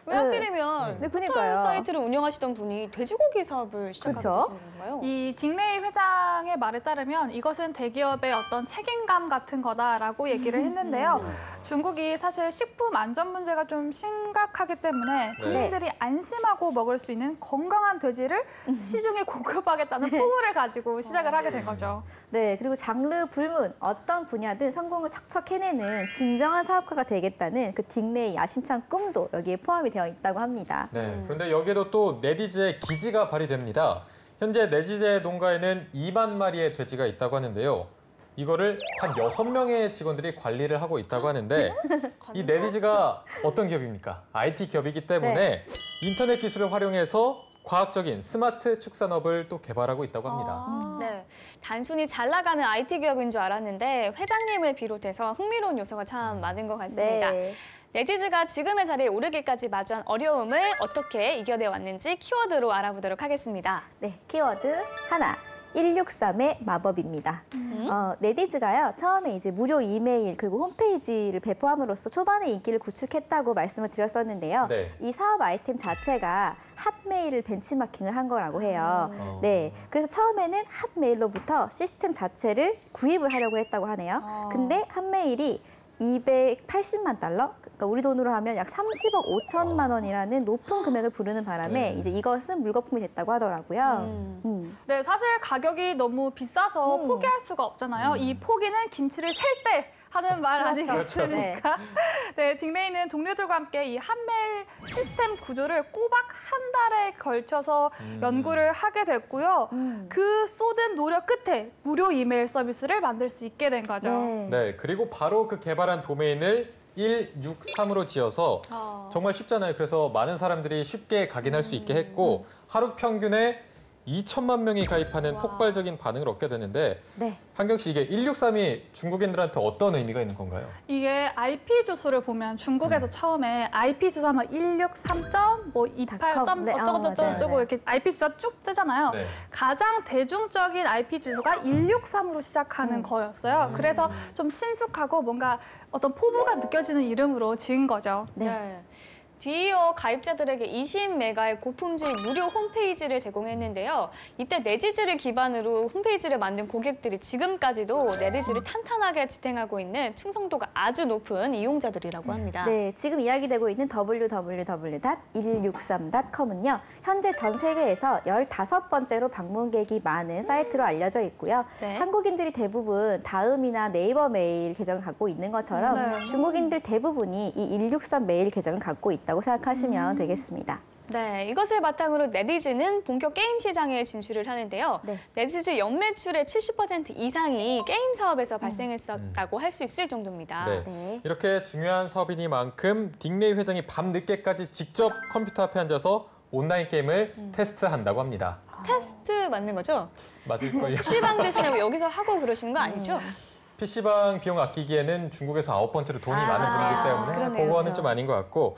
왜 하필이면 네, 포털 그러니까요. 사이트를 운영하시던 분이 돼지고기 사업을 시작하게 그쵸? 되신 건가요? 이 딩레이 회장의 말에 따르면 이것은 대기업의 어떤 책임감 같은 거다라고 얘기를 했는데요. 중국이 사실 식품 안전 문제가 좀 심각하기 때문에 국민들이 안심하고 먹을 수 있는 건강한 돼지를 시중에 공급하겠다는 포부를 가지고 시작을 하게 된 거죠. 네, 그리고 장르 불문 어떤 분야든 성공을 척척 해내는 진정한 사업가가 되겠다는 그 딩레이 야심찬 꿈도 여기에 포함이 되어 있다고 합니다. 네, 그런데 여기에도 또 네디즈의 기지가 발휘됩니다. 현재 네디즈의 농가에는 2만 마리의 돼지가 있다고 하는데요. 이거를 한 6명의 직원들이 관리를 하고 있다고 하는데 이 네디즈가 어떤 기업입니까? IT 기업이기 때문에 인터넷 기술을 활용해서 과학적인 스마트 축산업을 또 개발하고 있다고 합니다. 네, 단순히 잘 나가는 IT 기업인 줄 알았는데 회장님을 비롯해서 흥미로운 요소가 참 많은 것 같습니다. 네. 네디즈가 지금의 자리에 오르기까지 마주한 어려움을 어떻게 이겨내 왔는지 키워드로 알아보도록 하겠습니다. 네, 키워드 하나. 163의 마법입니다. 네디즈가요, 처음에 이제 무료 이메일 그리고 홈페이지를 배포함으로써 초반에 인기를 구축했다고 말씀을 드렸었는데요. 네. 이 사업 아이템 자체가 핫메일을 벤치마킹을 한 거라고 해요. 네, 그래서 처음에는 핫메일로부터 시스템 자체를 구입을 하려고 했다고 하네요. 근데 핫메일이 280만 달러? 그러니까 우리 돈으로 하면 약 30억 5천만 원이라는 높은 금액을 부르는 바람에 이제 이것은 물거품이 됐다고 하더라고요. 네, 사실 가격이 너무 비싸서 포기할 수가 없잖아요. 이 포기는 김치를 셀 때 하는 말 아니겠습니까? 네, 딩레이는 동료들과 함께 이 한메일 시스템 구조를 꼬박 한 달에 걸쳐서 연구를 하게 됐고요. 그 쏟은 노력 끝에 무료 이메일 서비스를 만들 수 있게 된 거죠. 네, 그리고 바로 그 개발한 도메인을 163으로 지어서 정말 쉽잖아요. 그래서 많은 사람들이 쉽게 각인할 수 있게 했고 하루 평균에 2천만 명이 가입하는 폭발적인 반응을 얻게 되는데 네. 한경 씨 이게 1632 중국인들한테 어떤 의미가 있는 건가요? 이게 IP 주소를 보면 중국에서 처음에 IP 주소 하면 163.28. 네, 어쩌고저쩌고 맞아요. 이렇게 IP 주소가 쭉 뜨잖아요. 네. 가장 대중적인 IP 주소가 163으로 시작하는 거였어요. 그래서 좀 친숙하고 뭔가 어떤 포부가 느껴지는 이름으로 지은 거죠. 네. 뒤이어 가입자들에게 20메가의 고품질 무료 홈페이지를 제공했는데요. 이때 네디즈를 기반으로 홈페이지를 만든 고객들이 지금까지도 네디즈를 탄탄하게 지탱하고 있는 충성도가 아주 높은 이용자들이라고 합니다. 네, 지금 이야기되고 있는 www.163.com은요. 현재 전 세계에서 15번째로 방문객이 많은 사이트로 알려져 있고요. 네. 한국인들이 대부분 다음이나 네이버 메일 계정을 갖고 있는 것처럼 네. 중국인들 대부분이 이 163 메일 계정을 갖고 있다고 생각하시면 되겠습니다. 네, 이것을 바탕으로 네디즈는 본격 게임 시장에 진출을 하는데요. 네. 네디즈 연매출의 70% 이상이 게임 사업에서 발생했었다고 할 수 있을 정도입니다. 네. 네. 이렇게 중요한 사업이니만큼 딩레이 회장이 밤 늦게까지 직접 컴퓨터 앞에 앉아서 온라인 게임을 테스트한다고 합니다. 테스트 맞는 거죠? 맞을걸요? PC방 대신에 여기서 하고 그러시는 거 아니죠? PC방 비용 아끼기에는 중국에서 9번째로 돈이 많은 분이기 때문에 그러네요. 그거는 그렇죠. 좀 아닌 것 같고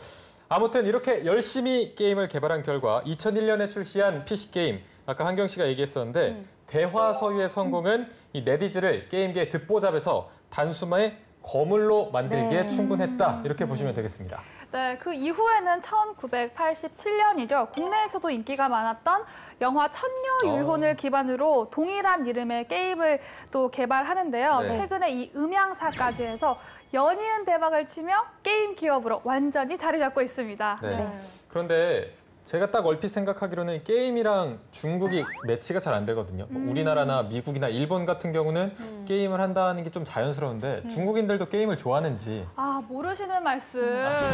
아무튼 이렇게 열심히 게임을 개발한 결과 2001년에 출시한 PC게임 아까 한경 씨가 얘기했었는데 대화 서유의 성공은 이 네디즈를 게임계의 듣보잡에서 단숨에 거물로 만들기에 충분했다 이렇게 보시면 되겠습니다. 네, 그 이후에는 1987년이죠. 국내에서도 인기가 많았던 영화 천녀 율혼을 기반으로 동일한 이름의 게임을 또 개발하는데요. 네. 최근에 이 음향사까지 해서 연이은 대박을 치며 게임 기업으로 완전히 자리 잡고 있습니다. 네. 그런데 제가 딱 얼핏 생각하기로는 게임이랑 중국이 매치가 잘 안 되거든요. 뭐 우리나라나 미국이나 일본 같은 경우는 게임을 한다는 게 좀 자연스러운데 중국인들도 게임을 좋아하는지. 아, 모르시는 말씀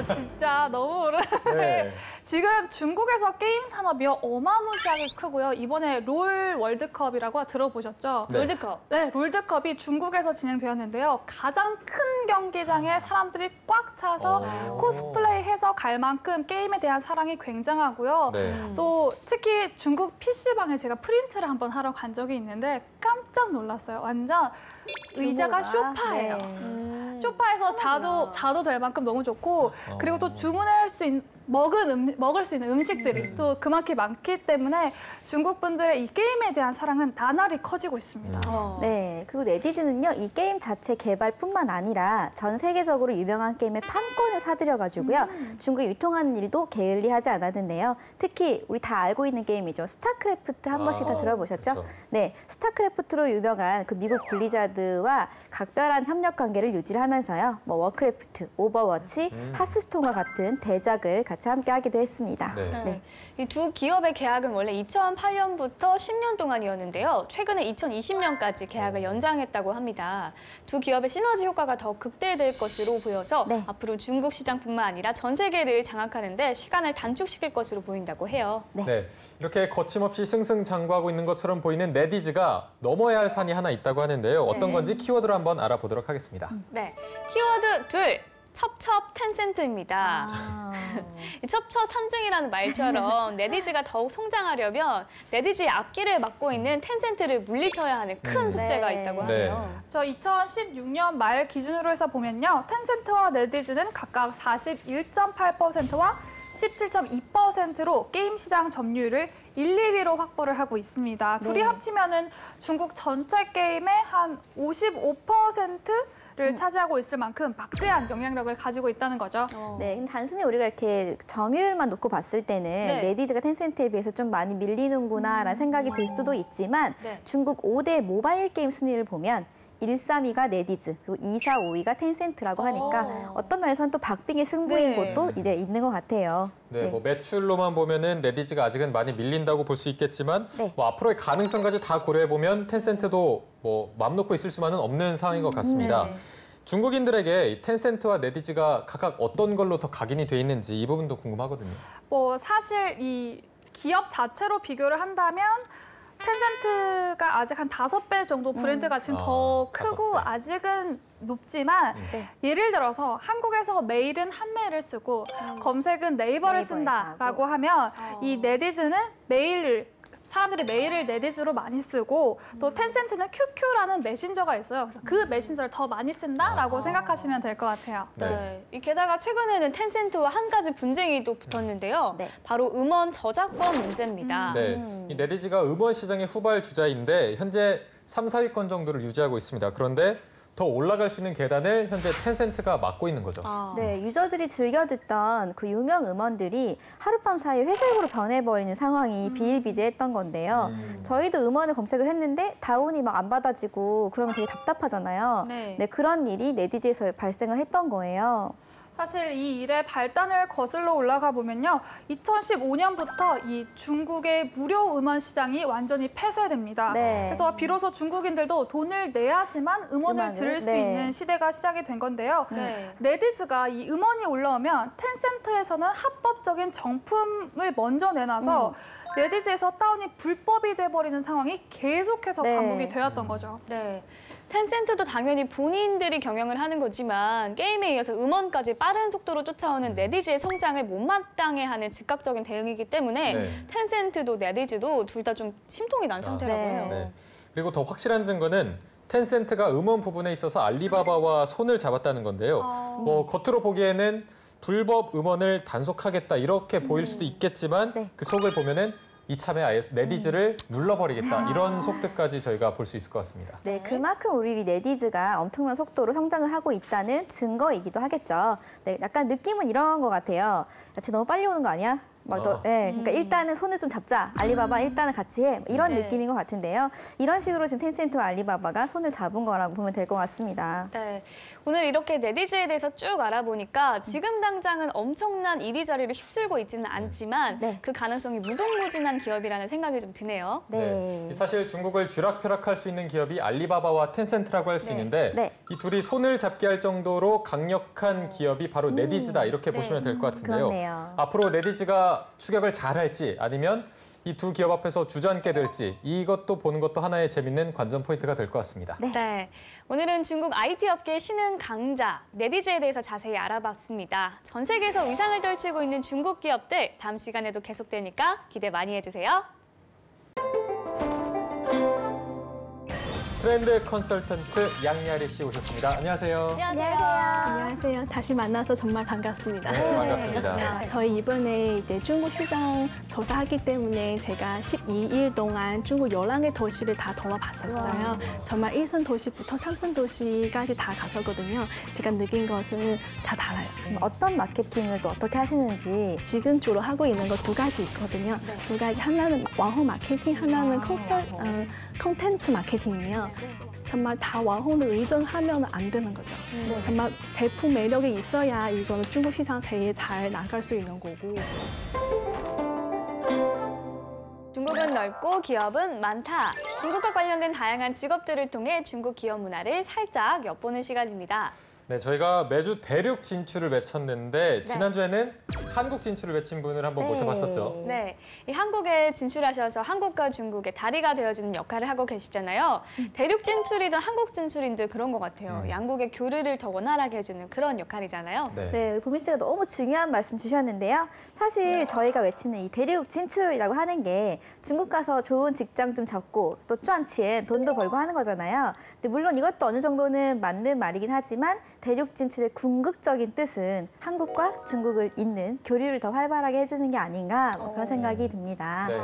진짜 너무 모르는데 네. 지금 중국에서 게임 산업이 어마무시하게 크고요. 이번에 롤 월드컵이라고 들어보셨죠? 네. 월드컵. 네, 롤드컵이 중국에서 진행되었는데요. 가장 큰 경기장에 사람들이 꽉 차서 코스플레이해서 갈 만큼 게임에 대한 사랑이 굉장하고요. 네. 또 특히 중국 PC방에 제가 프린트를 한번 하러 간 적이 있는데 깜짝 놀랐어요. 완전 의자가 쇼파예요. 네. 쇼파에서 자도 될 만큼 너무 좋고 그리고 또 주문할 수 있는 먹을 수 있는 음식들이 또 그만큼 많기 때문에 중국 분들의 이 게임에 대한 사랑은 나날이 커지고 있습니다. 네, 그리고 네티즌은요, 이 게임 자체 개발뿐만 아니라 전 세계적으로 유명한 게임의 판권을 사들여가지고요, 중국에 유통하는 일도 게을리하지 않았는데요. 특히 우리 다 알고 있는 게임이죠. 스타크래프트 한 번씩 다 들어보셨죠? 그렇죠. 네, 스타크래프트로 유명한 그 미국 블리자드와 각별한 협력 관계를 유지를 하면서요, 뭐 워크래프트, 오버워치, 하스스톤과 같은 대작을 같이 함께 하기도 했습니다. 네. 네. 이 두 기업의 계약은 원래 2008년부터 10년 동안이었는데요. 최근에 2020년까지 계약을 연장했다고 합니다. 두 기업의 시너지 효과가 더 극대화될 것으로 보여서 네. 앞으로 중국 시장뿐만 아니라 전 세계를 장악하는 데 시간을 단축시킬 것으로 보인다고 해요. 네, 이렇게 거침없이 승승장구하고 있는 것처럼 보이는 네디즈가 넘어야 할 산이 하나 있다고 하는데요. 어떤 건지 키워드로 한번 알아보도록 하겠습니다. 네, 키워드 둘. 첩첩 텐센트입니다. 이 첩첩 산중이라는 말처럼 네디즈가 더욱 성장하려면 네디즈의 앞길을 막고 있는 텐센트를 물리쳐야 하는 큰 숙제가 네. 있다고 네. 하죠. 저 2016년 말 기준으로 해서 보면요. 텐센트와 네디즈는 각각 41.8%와 17.2%로 게임 시장 점유율을 1, 2위로 확보를 하고 있습니다. 둘이 합치면은 중국 전체 게임의 한 55%를 차지하고 있을 만큼 막대한 영향력을 가지고 있다는 거죠. 네, 근데 단순히 우리가 이렇게 점유율만 놓고 봤을 때는 네. 네디즈가 텐센트에 비해서 좀 많이 밀리는구나라는 생각이 들 수도 있지만 네. 중국 5대 모바일 게임 순위를 보면 1, 3위가 네디즈, 그리고 2, 4, 5위가 텐센트라고 하니까 어떤 면에서는 또 박빙의 승부인 네. 곳도 있는 것 같아요. 네, 뭐 매출로만 보면은 네디즈가 아직은 많이 밀린다고 볼 수 있겠지만 네. 뭐 앞으로의 가능성까지 다 고려해 보면 텐센트도 뭐 맘 놓고 있을 수만은 없는 상황인 것 같습니다. 네. 중국인들에게 이 텐센트와 네디즈가 각각 어떤 걸로 더 각인이 돼 있는지 이 부분도 궁금하거든요. 뭐 사실 이 기업 자체로 비교를 한다면 텐센트가 아직 한 5배 정도 브랜드 가치는 더 크고 5배. 아직은 높지만 예를 들어서 한국에서 메일은 한메일을 쓰고 검색은 네이버를 네이버에서 쓴다라고 하고. 하면 이 네디즈는 메일을 사람들이 메일을 네디즈로 많이 쓰고 또 텐센트는 QQ라는 메신저가 있어요. 그래서 그 메신저를 더 많이 쓴다라고 생각하시면 될 것 같아요. 네. 게다가 최근에는 텐센트와 한 가지 분쟁이 또 붙었는데요. 네. 바로 음원 저작권 문제입니다. 네, 이 네디즈가 음원 시장의 후발 주자인데 현재 3, 4위권 정도를 유지하고 있습니다. 그런데 더 올라갈 수 있는 계단을 현재 텐센트가 맡고 있는 거죠. 네, 유저들이 즐겨 듣던 그 유명 음원들이 하룻밤 사이에 회색으로 변해버리는 상황이 비일비재했던 건데요. 저희도 음원을 검색을 했는데 다운이 막 안 받아지고 그러면 되게 답답하잖아요. 네. 네, 그런 일이 네디즈에서 발생을 했던 거예요. 사실 이 일의 발단을 거슬러 올라가 보면요. 2015년부터 이 중국의 무료 음원 시장이 완전히 폐쇄됩니다. 네. 그래서 비로소 중국인들도 돈을 내야지만 음원을 들을 수 네. 있는 시대가 시작이 된 건데요. 네. 네디즈가 이 음원이 올라오면 텐센트에서는 합법적인 정품을 먼저 내놔서 네디즈에서 다운이 불법이 돼버리는 상황이 계속해서 네. 반복이 되었던 거죠. 네. 텐센트도 당연히 본인들이 경영을 하는 거지만 게임에 이어서 음원까지 빠른 속도로 쫓아오는 네디즈의 성장을 못마땅해 하는 즉각적인 대응이기 때문에 네. 텐센트도 네디즈도 둘 다 좀 심통이 난 상태라고 네. 해요. 네. 그리고 더 확실한 증거는 텐센트가 음원 부분에 있어서 알리바바와 손을 잡았다는 건데요. 뭐 겉으로 보기에는 불법 음원을 단속하겠다 이렇게 보일 수도 있겠지만 네. 그 속을 보면은 이참에 아예 네디즈를 눌러버리겠다 이런 속뜻까지 저희가 볼 수 있을 것 같습니다. 네, 그만큼 우리 네디즈가 엄청난 속도로 성장을 하고 있다는 증거이기도 하겠죠. 네, 약간 느낌은 이런 것 같아요. 야, 쟤 너무 빨리 오는 거 아니야? 막 네, 그러니까 일단은 손을 좀 잡자. 알리바바 일단은 같이 해. 이런 네. 느낌인 것 같은데요. 이런 식으로 지금 텐센트와 알리바바가 손을 잡은 거라고 보면 될 것 같습니다. 네, 오늘 이렇게 네디즈에 대해서 쭉 알아보니까 지금 당장은 엄청난 이리저리를 휩쓸고 있지는 않지만 네. 그 가능성이 무궁무진한 기업이라는 생각이 좀 드네요. 네. 사실 중국을 쥐락펴락할 수 있는 기업이 알리바바와 텐센트라고 할 수 있는데 네. 이 둘이 손을 잡게 할 정도로 강력한 기업이 바로 네디즈다 이렇게 보시면 될 것 같은데요. 그렇네요. 앞으로 네디즈가 추격을 잘할지 아니면 이 두 기업 앞에서 주저앉게 될지 이것도 보는 것도 하나의 재밌는 관전 포인트가 될 것 같습니다. 네, 오늘은 중국 IT 업계 신흥 강자 네디즈에 대해서 자세히 알아봤습니다. 전 세계에서 위상을 떨치고 있는 중국 기업들 다음 시간에도 계속되니까 기대 많이 해주세요. 트렌드 컨설턴트 양야리 씨 오셨습니다. 안녕하세요. 안녕하세요. 다시 만나서 정말 반갑습니다. 네, 반갑습니다. 저희 이번에 이제 중국 시장 조사하기 때문에 제가 12일 동안 중국 11개 도시를 다 돌아봤었어요. 정말 1선 도시부터 3선 도시까지 다 갔었거든요. 제가 느낀 것은 다 달라요. 어떤 마케팅을 또 어떻게 하시는지. 지금 주로 하고 있는 거 두 가지 있거든요. 두 가지, 하나는 왕호 마케팅, 하나는 콘텐츠 마케팅이에요. 정말 다 왕호를 의존하면 안 되는 거죠. 정말 제품 매력이 있어야 이거는 중국 시장 제일 잘 나갈 수 있는 거고. 중국은 넓고 기업은 많다. 중국과 관련된 다양한 직업들을 통해 중국 기업 문화를 살짝 엿보는 시간입니다. 네, 저희가 매주 대륙 진출을 외쳤는데 지난주에는 한국 진출을 외친 분을 한번 네. 모셔봤었죠. 네, 이 한국에 진출하셔서 한국과 중국의 다리가 되어주는 역할을 하고 계시잖아요. 대륙 진출이든 한국 진출이든 그런 것 같아요. 양국의 교류를 더 원활하게 해주는 그런 역할이잖아요. 네. 네, 보미 씨가 너무 중요한 말씀 주셨는데요. 사실 저희가 외치는 이 대륙 진출이라고 하는 게 중국 가서 좋은 직장 좀 잡고 또赚钱, 돈도 벌고 하는 거잖아요. 근데 물론 이것도 어느 정도는 맞는 말이긴 하지만 대륙 진출의 궁극적인 뜻은 한국과 중국을 잇는 교류를 더 활발하게 해주는 게 아닌가 뭐 그런 생각이 듭니다. 네.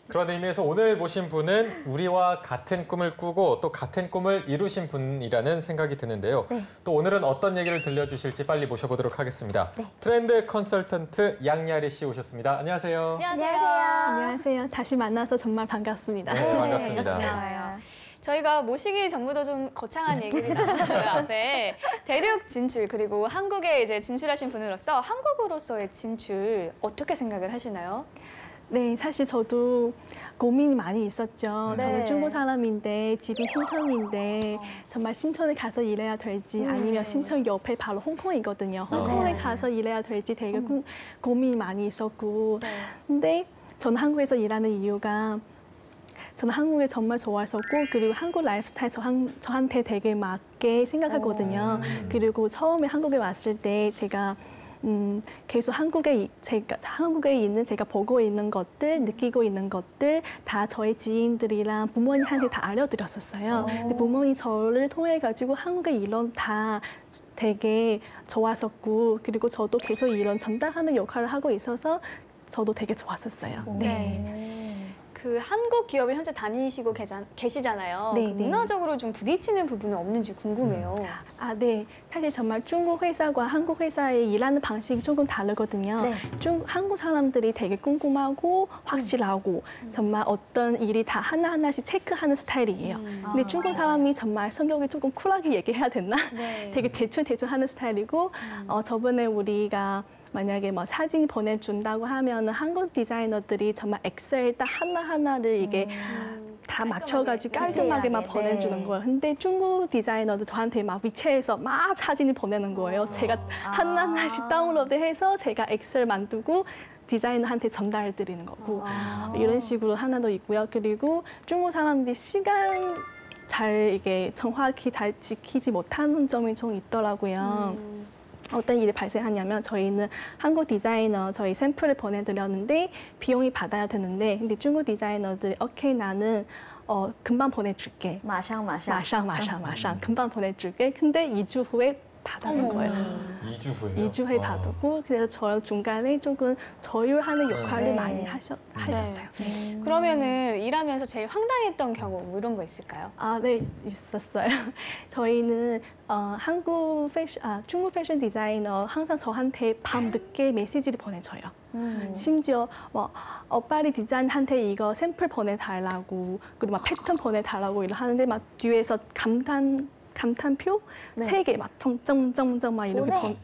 그런 의미에서 오늘 모신 분은 우리와 같은 꿈을 꾸고 또 같은 꿈을 이루신 분이라는 생각이 드는데요. 네. 또 오늘은 어떤 얘기를 들려주실지 빨리 모셔보도록 하겠습니다. 네. 트렌드 컨설턴트 양야리 씨 오셨습니다. 안녕하세요. 안녕하세요. 다시 만나서 정말 반갑습니다. 네, 반갑습니다. 반가워요. 저희가 모시기 전부터 좀 거창한 얘기를 나눴어요. 앞에 대륙 진출 그리고 한국에 이제 진출하신 분으로서 한국으로서의 진출 어떻게 생각을 하시나요? 네, 사실 저도 고민이 많이 있었죠. 네. 저는 중국 사람인데 집이 신천인데 정말 신천에 가서 일해야 될지 아니면 신천 옆에 바로 홍콩이거든요. 홍콩에 가서 일해야 될지 되게 고민이 많이 있었고 근데 저는 한국에서 일하는 이유가 저는 한국에 정말 좋아했었고 그리고 한국 라이프스타일 저한테 되게 맞게 생각하거든요. 그리고 처음에 한국에 왔을 때 제가 계속 한국에 있는 제가 보고 있는 것들, 느끼고 있는 것들 다 저희 지인들이랑 부모님한테 다 알려드렸었어요. 근데 부모님 저를 통해 가지고 한국의 이런 다 되게 좋았었고, 그리고 저도 계속 이런 전달하는 역할을 하고 있어서 저도 되게 좋았었어요. 그 한국 기업에 현재 다니시고 계시잖아요. 네, 그 문화적으로 좀 부딪히는 부분은 없는지 궁금해요. 네. 사실 정말 중국 회사와 한국 회사의 일하는 방식이 조금 다르거든요. 네. 한국 사람들이 되게 꼼꼼하고 확실하고 정말 어떤 일이 다 하나하나씩 체크하는 스타일이에요. 근데 중국 사람이 정말 성격이 조금 쿨하게 얘기해야 됐나? 네. 되게 대충 하는 스타일이고 저번에 우리가 만약에 뭐 사진 보내준다고 하면은 한국 디자이너들이 정말 엑셀 딱 하나하나를 이게 다 맞춰가지고 깔끔하게 막 보내주는 거예요. 근데 중국 디자이너도 저한테 막 위챗에서 막 사진을 보내는 거예요. 제가 하나하나씩 다운로드해서 제가 엑셀 만들고 디자이너한테 전달 드리는 거고 이런 식으로 하나도 있고요. 그리고 중국 사람들이 시간 잘 이게 정확히 잘 지키지 못하는 점이 좀 있더라고요. 어떤 일이 발생하냐면 저희는 한국 디자이너 저희 샘플을 보내드렸는데 비용이 받아야 되는데 근데 중국 디자이너들이 오케이 나는 금방 보내줄게. 마상 금방 보내줄게. 근데 2주 후에 받는 거예요. 2주 후에요? 2주 후에 받고 그래서 저 중간에 조금 조율하는 역할을 많이 하셨어요. 그러면은 일하면서 제일 황당했던 경우 뭐 이런 거 있을까요? 네, 있었어요. 저희는 중국 패션 디자이너 항상 저한테 밤 늦게 메시지를 보내줘요. 심지어 뭐 빨리 디자인한테 이거 샘플 보내달라고 그리고 막 패턴 보내달라고 이러 하는데 막 뒤에서 감탄표 세 개 막 점점점점 막 이렇게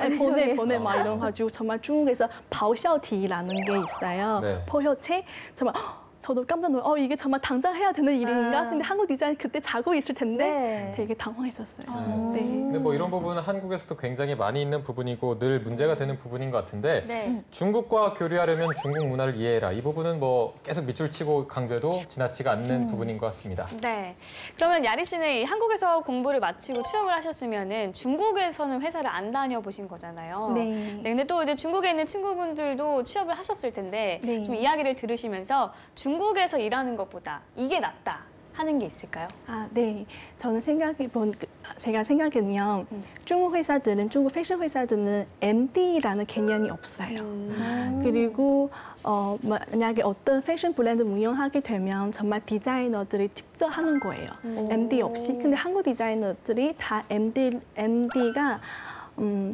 보내 막 이런 가지고 정말 중국에서 바오샤오티라는 게 있어요. 포효체 정말 저도 깜짝 놀라 이게 정말 당장 해야 되는 일인가? 근데 한국 디자인 그때 자고 있을 텐데 되게 당황했었어요. 근데 뭐 이런 부분은 한국에서도 굉장히 많이 있는 부분이고 늘 문제가 되는 부분인 것 같은데 중국과 교류하려면 중국 문화를 이해해라. 이 부분은 뭐 계속 밑줄 치고 강조해도 지나치가 않는 부분인 것 같습니다. 네. 그러면 야리 씨는 이 공부를 마치고 취업을 하셨으면은 중국에서는 회사를 안 다녀보신 거잖아요. 네. 근데 또 이제 중국에 있는 친구분들도 취업을 하셨을 텐데 좀 이야기를 들으시면서 중국에서 일하는 것보다 이게 낫다 하는 게 있을까요? 네. 저는 제가 생각하면 중국 패션 회사들은 MD라는 개념이 없어요. 그리고 만약에 어떤 패션 브랜드 운영하게 되면 정말 디자이너들이 직접 하는 거예요. MD 없이. 근데 한국 디자이너들이 다 MD가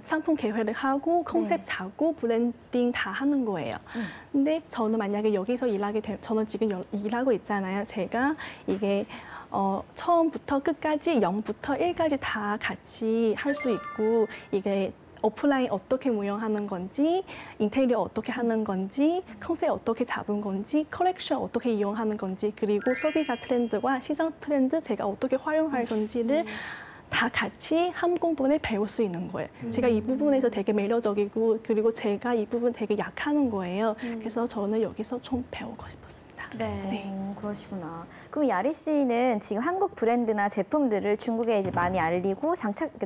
상품 계획을 하고 컨셉 짜고 브랜딩 다 하는 거예요. 근데 저는 만약에 여기서 일하게 되면 저는 지금 일하고 있잖아요. 제가 이게 처음부터 끝까지 0부터 1까지 다 같이 할 수 있고 이게 오프라인 어떻게 운영하는 건지, 인테리어 어떻게 하는 건지, 컨셉 어떻게 잡은 건지, 컬렉션 어떻게 이용하는 건지, 그리고 소비자 트렌드와 시장 트렌드 제가 어떻게 활용할 건지를 다 같이 한 공분에 배울 수 있는 거예요. 제가 이 부분에서 되게 매력적이고 그리고 제가 이 부분 되게 약하는 거예요. 그래서 저는 여기서 좀 배우고 싶었습니다. 그러시구나. 그럼 야리 씨는 지금 한국 브랜드나 제품들을 중국에 이제 많이 알리고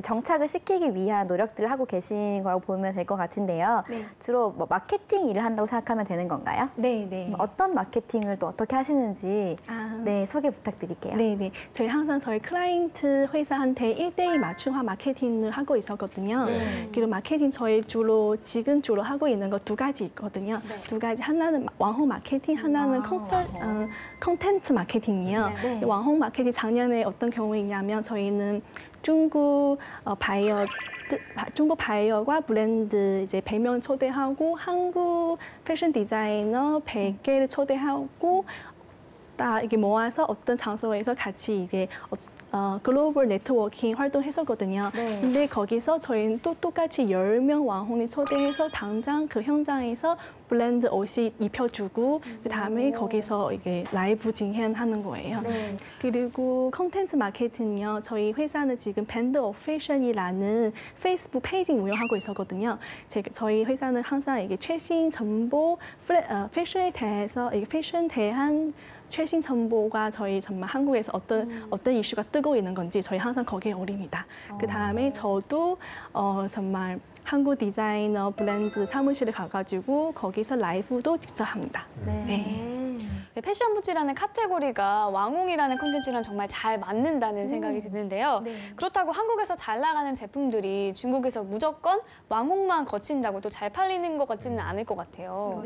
정착을 시키기 위한 노력들을 하고 계신 거라고 보면 될 것 같은데요. 주로 뭐 마케팅 일을 한다고 생각하면 되는 건가요? 네. 어떤 마케팅을 또 어떻게 하시는지 소개 부탁드릴게요. 네. 저희 항상 저희 클라이언트 회사한테 1:1 맞춤화 마케팅을 하고 있었거든요. 그리고 마케팅 저희 지금 주로 하고 있는 거 2가지 있거든요. 2가지. 하나는 왕홍 마케팅, 하나는 컨텐츠 마케팅이요. 왕홍 마케팅 작년에 어떤 경우이냐면 저희는 중국 바이어과 브랜드 이제 100명 초대하고 한국 패션 디자이너 100개를 초대하고 다 이게 모아서 어떤 장소에서 같이 이게 글로벌 네트워킹 활동했었거든요. 근데 거기서 저희는 또 똑같이 10명 왕홍이 초대해서 당장 그 현장에서 브랜드 옷이 입혀주고 그다음에 거기서 이게 라이브 진행하는 거예요. 그리고 컨텐츠 마케팅은요. 저희 회사는 지금 밴드 오브 패션이라는 페이스북 페이지 운영하고 있었거든요. 저희 회사는 항상 이게 최신 정보, 패션에 대해서 패션 대한 최신 정보가 저희 정말 한국에서 어떤 이슈가 뜨고 있는 건지 저희 항상 거기에 올립니다. 그 다음에 저도 정말 한국 디자이너 브랜드 사무실에 가가지고 거기서 라이브도 직접 합니다. 네, 패션 부지라는 카테고리가 왕홍이라는 콘텐츠랑 정말 잘 맞는다는 생각이 드는데요. 그렇다고 한국에서 잘 나가는 제품들이 중국에서 무조건 왕홍만 거친다고 또 잘 팔리는 것 같지는 않을 것 같아요.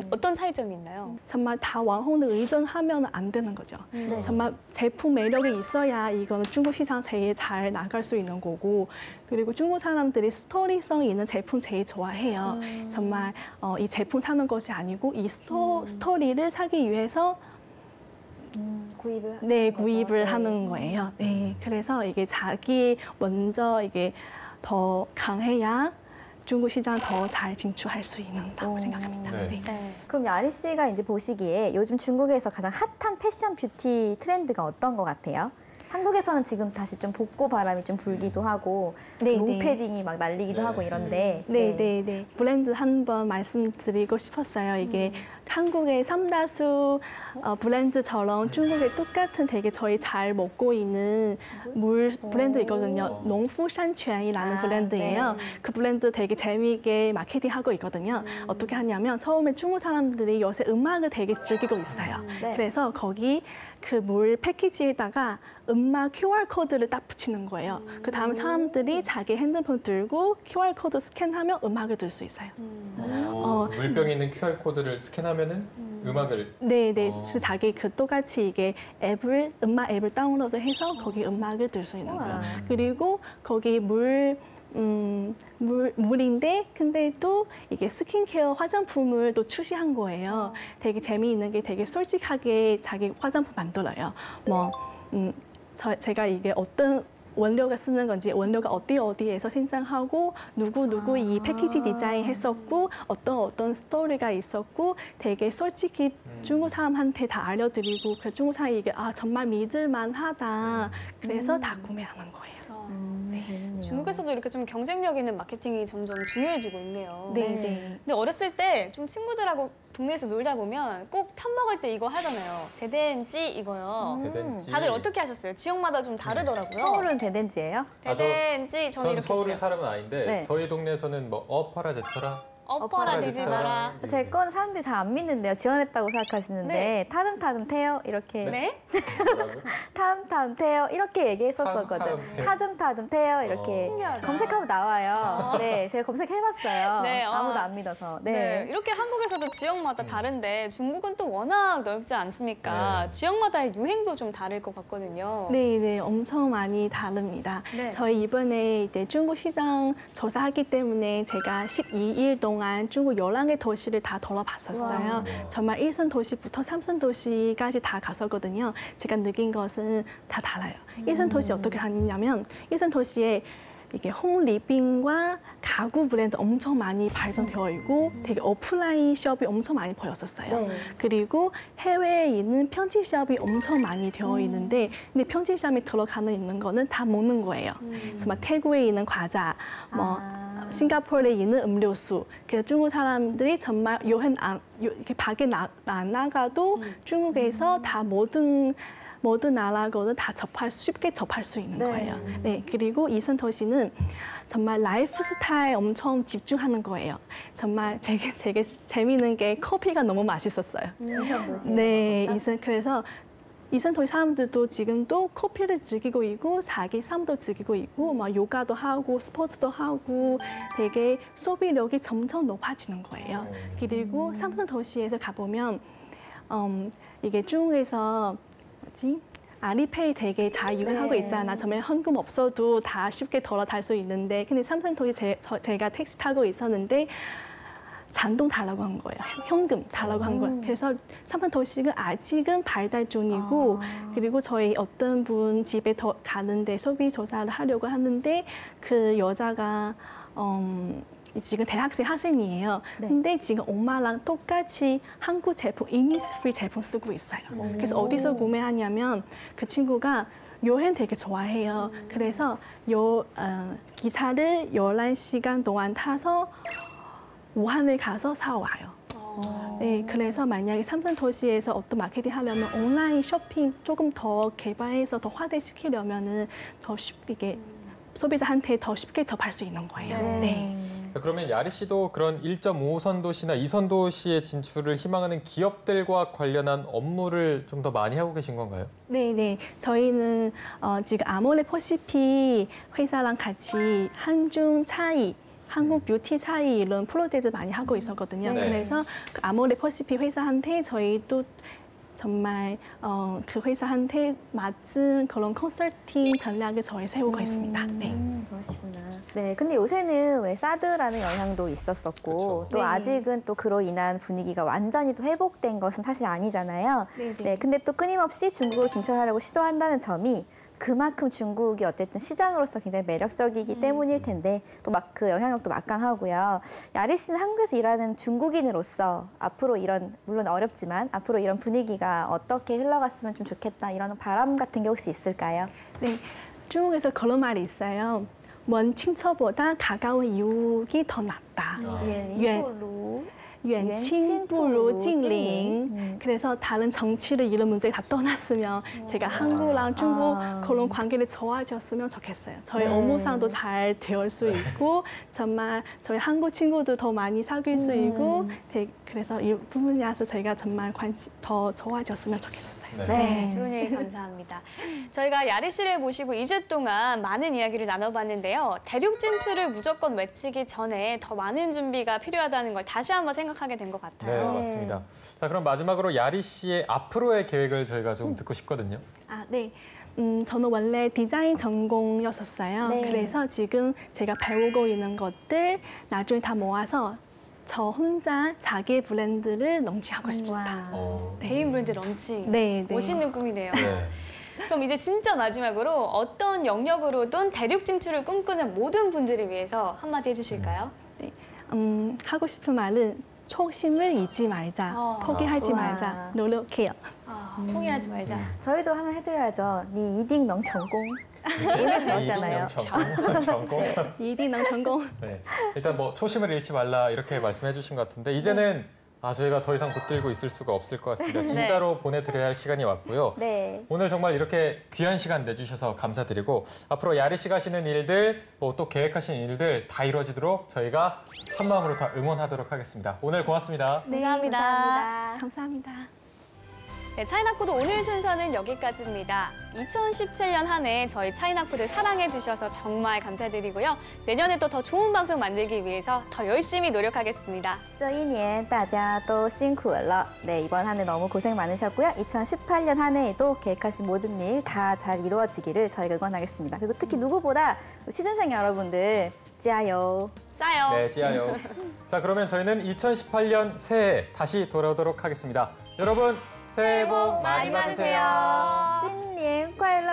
어떤 차이점이 있나요? 정말 다 왕홍을 의존하면 안 되는 거죠. 정말 제품 매력이 있어야 이거는 중국 시장 제일 잘 나갈 수 있는 거고, 그리고 중국 사람들이 스토리성 있는 제품 제일 좋아해요. 정말 이 제품 사는 것이 아니고 이 스토리를 사기 위해서 구입을 하는 거예요. 네, 그래서 이게 자기 먼저 이게 더 강해야 중국 시장 더 잘 진출할 수 있는다고 생각합니다. 네. 그럼 야리 씨가 이제 보시기에 요즘 중국에서 가장 핫한 패션 뷰티 트렌드가 어떤 것 같아요? 한국에서는 지금 다시 좀 복고 바람이 좀 불기도 하고 롱패딩이 막 날리기도 하고 이런데 네. 브랜드 한번 말씀드리고 싶었어요. 이게 한국의 삼다수 브랜드처럼 중국에 똑같은 되게 저희 잘 먹고 있는 물 브랜드 있거든요. 농푸산추안이라는 브랜드예요. 그 브랜드 되게 재미있게 마케팅하고 있거든요. 어떻게 하냐면 처음에 중국 사람들이 요새 음악을 되게 즐기고 있어요. 그래서 거기 그 물 패키지에다가 음악 QR코드를 딱 붙이는 거예요. 그 다음에 사람들이 자기 핸드폰 들고 QR코드 스캔하면 음악을 들 수 있어요. 그 물병에 있는 QR코드를 스캔하면은 음악을. 네. 자기 그 똑같이 이게 음악 앱을 다운로드해서 거기 음악을 들 수 있는 거예요. 그리고 거기 물인데 근데 또 이게 스킨케어 화장품을 또 출시한 거예요. 되게 재미있는 게 되게 솔직하게 자기 화장품 만들어요. 제가 이게 어떤 원료가 쓰는 건지, 원료가 어디에서 생산하고 누구 이 패키지 디자인 했었고 어떤 스토리가 있었고 되게 솔직히 중국 사람한테 다 알려드리고 그 중국 사람이 이게 정말 믿을만하다. 그래서 다 구매하는 거예요. 중국에서도 이렇게 좀 경쟁력 있는 마케팅이 점점 중요해지고 있네요. 네. 근데 어렸을 때 좀 친구들하고 동네에서 놀다 보면 꼭 편 먹을 때 이거 하잖아요. 대댄지 이거요. 대댄지. 다들 어떻게 하셨어요? 지역마다 좀 다르더라고요. 서울은 대댄지예요? 대댄지 저는 전 이렇게 서울 했어요. 사람은 아닌데 네. 저희 동네에서는 뭐 엎어라 제쳐라. 엎어라 되지 마라. 제 건 사람들이 잘 안 믿는데요. 지원했다고 생각하시는데 타듬타듬 태요 이렇게 네? 뭐라고요? 타듬타듬 태요 이렇게 얘기했었거든. 타듬타듬 태요. 타듬타듬 태요 이렇게 신기하다. 검색하면 나와요. 네, 제가 검색해봤어요. 네, 아무도 안 믿어서. 네, 이렇게 한국에서도 지역마다 다른데 중국은 또 워낙 넓지 않습니까? 네. 지역마다의 유행도 좀 다를 것 같거든요. 네, 엄청 많이 다릅니다. 네. 저희 이번에 이제 중국 시장 조사하기 때문에 제가 12일 동안 중국 11개 도시를 다 돌아봤었어요. 정말 1선 도시부터 3선 도시까지 다 갔었거든요. 제가 느낀 것은 다 달라요. 1선 도시 어떻게 하냐면 1선 도시에 이게 홈리빙과 가구 브랜드 엄청 많이 발전되어 있고 되게 오프라인 숍이 엄청 많이 보였었어요. 그리고 해외에 있는 편지숍이 엄청 많이 되어 있는데 근데 편지숍에 들어가는 있는 거는 다 먹는 거예요. 정말 태국에 있는 과자, 싱가포르에 있는 음료수. 그래서 중국 사람들이 정말 이렇게 밖에 안 나가도 중국에서 다 모든 나라거든 다 쉽게 접할 수 있는 거예요. 네, 그리고 2선 도시는 정말 라이프 스타일에 엄청 집중하는 거예요. 정말 되게 재미있는 게 커피가 너무 맛있었어요. 2선 도시. 네, 그래서 2선 도시 사람들도 지금도 커피를 즐기고 있고 자기 삶도 즐기고 있고 막 요가도 하고 스포츠도 하고 되게 소비력이 점점 높아지는 거예요. 그리고 3선 도시에서 가보면 이게 중국에서 아리페이 되게 잘 유행하고 있잖아. 정말 현금 없어도 다 쉽게 돌아다닐 수 있는데 근데 3선 도시 제가 택시 타고 있었는데 잔돈 달라고 한 거예요. 현금 달라고 한 거예요. 그래서 3선 도시는 아직은 발달 중이고 그리고 저희 어떤 분 집에 가는데 소비 조사를 하려고 하는데 그 여자가 지금 학생이에요. 근데 지금 엄마랑 똑같이 한국 제품, 이니스프리 제품 쓰고 있어요. 그래서 어디서 구매하냐면 그 친구가 여행 되게 좋아해요. 그래서 기차를 11시간 동안 타서 우한에 가서 사와요. 네, 그래서 만약에 삼성 도시에서 어떤 마케팅 하려면 온라인 쇼핑 조금 더 개발해서 더 확대시키려면은 더 쉽게 소비자한테 더 쉽게 접할 수 있는 거예요. 네. 그러면 야리 씨도 그런 1.5선 도시나 2선 도시의 진출을 희망하는 기업들과 관련한 업무를 좀 더 많이 하고 계신 건가요? 네. 저희는 지금 아모레 퍼시픽 회사랑 같이 한중 차이, 한국 뷰티 차이 이런 프로젝트 많이 하고 있었거든요. 네. 그래서 그 아모레 퍼시픽 회사한테 저희도 정말 그 회사한테 맞은 그런 컨설팅 전략을 저희 세우고 있습니다. 네. 그러시구나. 네, 근데 요새는 왜 사드라는 영향도 있었었고 그쵸. 또 네. 아직은 또 그로 인한 분위기가 완전히 또 회복된 것은 사실 아니잖아요. 네. 네, 근데 또 끊임없이 중국으로 진출하려고 시도한다는 점이 그만큼 중국이 어쨌든 시장으로서 굉장히 매력적이기 때문일 텐데 또 막 그 영향력도 막강하고요. 야리 씨는 한국에서 일하는 중국인으로서 앞으로 이런 물론 어렵지만 앞으로 이런 분위기가 어떻게 흘러갔으면 좀 좋겠다 이런 바람 같은 게 혹시 있을까요? 네. 중국에서 그런 말이 있어요. 먼 친척보다 가까운 이웃이 더 낫다.遠親不如近鄰. 그래서 다른 정치를 이런 문제가 다 떠났으면 제가 한국랑 중국 그런 관계를 좋아졌으면 좋겠어요. 저희 업무상도 잘 되올 수 있고 정말 저희 한국 친구도 더 많이 사귈 수 있고 그래서 이 부분에서 저희가 정말 관심 더 좋아졌으면 좋겠어요. 네. 좋은 얘기 감사합니다. 저희가 야리 씨를 모시고 2주 동안 많은 이야기를 나눠봤는데요. 대륙 진출을 무조건 외치기 전에 더 많은 준비가 필요하다는 걸 다시 한번 생각하게 된 것 네, 같아요. 맞습니다. 자, 그럼 마지막으로 야리 씨의 앞으로의 계획을 저희가 좀 듣고 싶거든요. 네. 저는 원래 디자인 전공이었었어요. 네. 그래서 지금 제가 배우고 있는 것들 나중에 다 모아서 저 혼자 자기 브랜드를 런칭하고 싶습니다. 개인 브랜드 런칭. 네. 멋있는 꿈이네요. 네. 그럼 이제 진짜 마지막으로 어떤 영역으로든 대륙 진출을 꿈꾸는 모든 분들을 위해서 한마디 해주실까요? 하고 싶은 말은 초심을 잊지 말자, 포기하지 우와. 말자, 노력해요. 포기하지 말자. 저희도 한번 해드려야죠. 니 이딩 넌 전공. 오늘 배웠잖아요. 전공. 이디 넌 전공. 네. 일단 뭐 초심을 잃지 말라 이렇게 말씀해 주신 것 같은데 이제는 저희가 더 이상 붙들고 있을 수가 없을 것 같습니다. 진짜로 보내드려야 할 시간이 왔고요. 네. 오늘 정말 이렇게 귀한 시간 내주셔서 감사드리고 앞으로 야리 씨가 하시는 일들, 또 계획하시는 일들 다 이루어지도록 저희가 한 마음으로 다 응원하도록 하겠습니다. 오늘 고맙습니다. 네, 감사합니다. 감사합니다. 네, 차이나코드 오늘 순서는 여기까지입니다. 2017년 한 해 저희 차이나코드 사랑해 주셔서 정말 감사드리고요. 내년에 또 더 좋은 방송 만들기 위해서 더 열심히 노력하겠습니다. 这一年大家都辛苦了. 네, 이번 한 해 너무 고생 많으셨고요. 2018년 한 해에도 계획하신 모든 일 다 잘 이루어지기를 저희가 응원하겠습니다. 그리고 특히 누구보다 취준생 여러분들 加油! 짜요. 네, 지아요. 자, 그러면 저희는 2018년 새해 다시 돌아오도록 하겠습니다. 여러분, 새해 복 많이 받으세요. 新年快乐!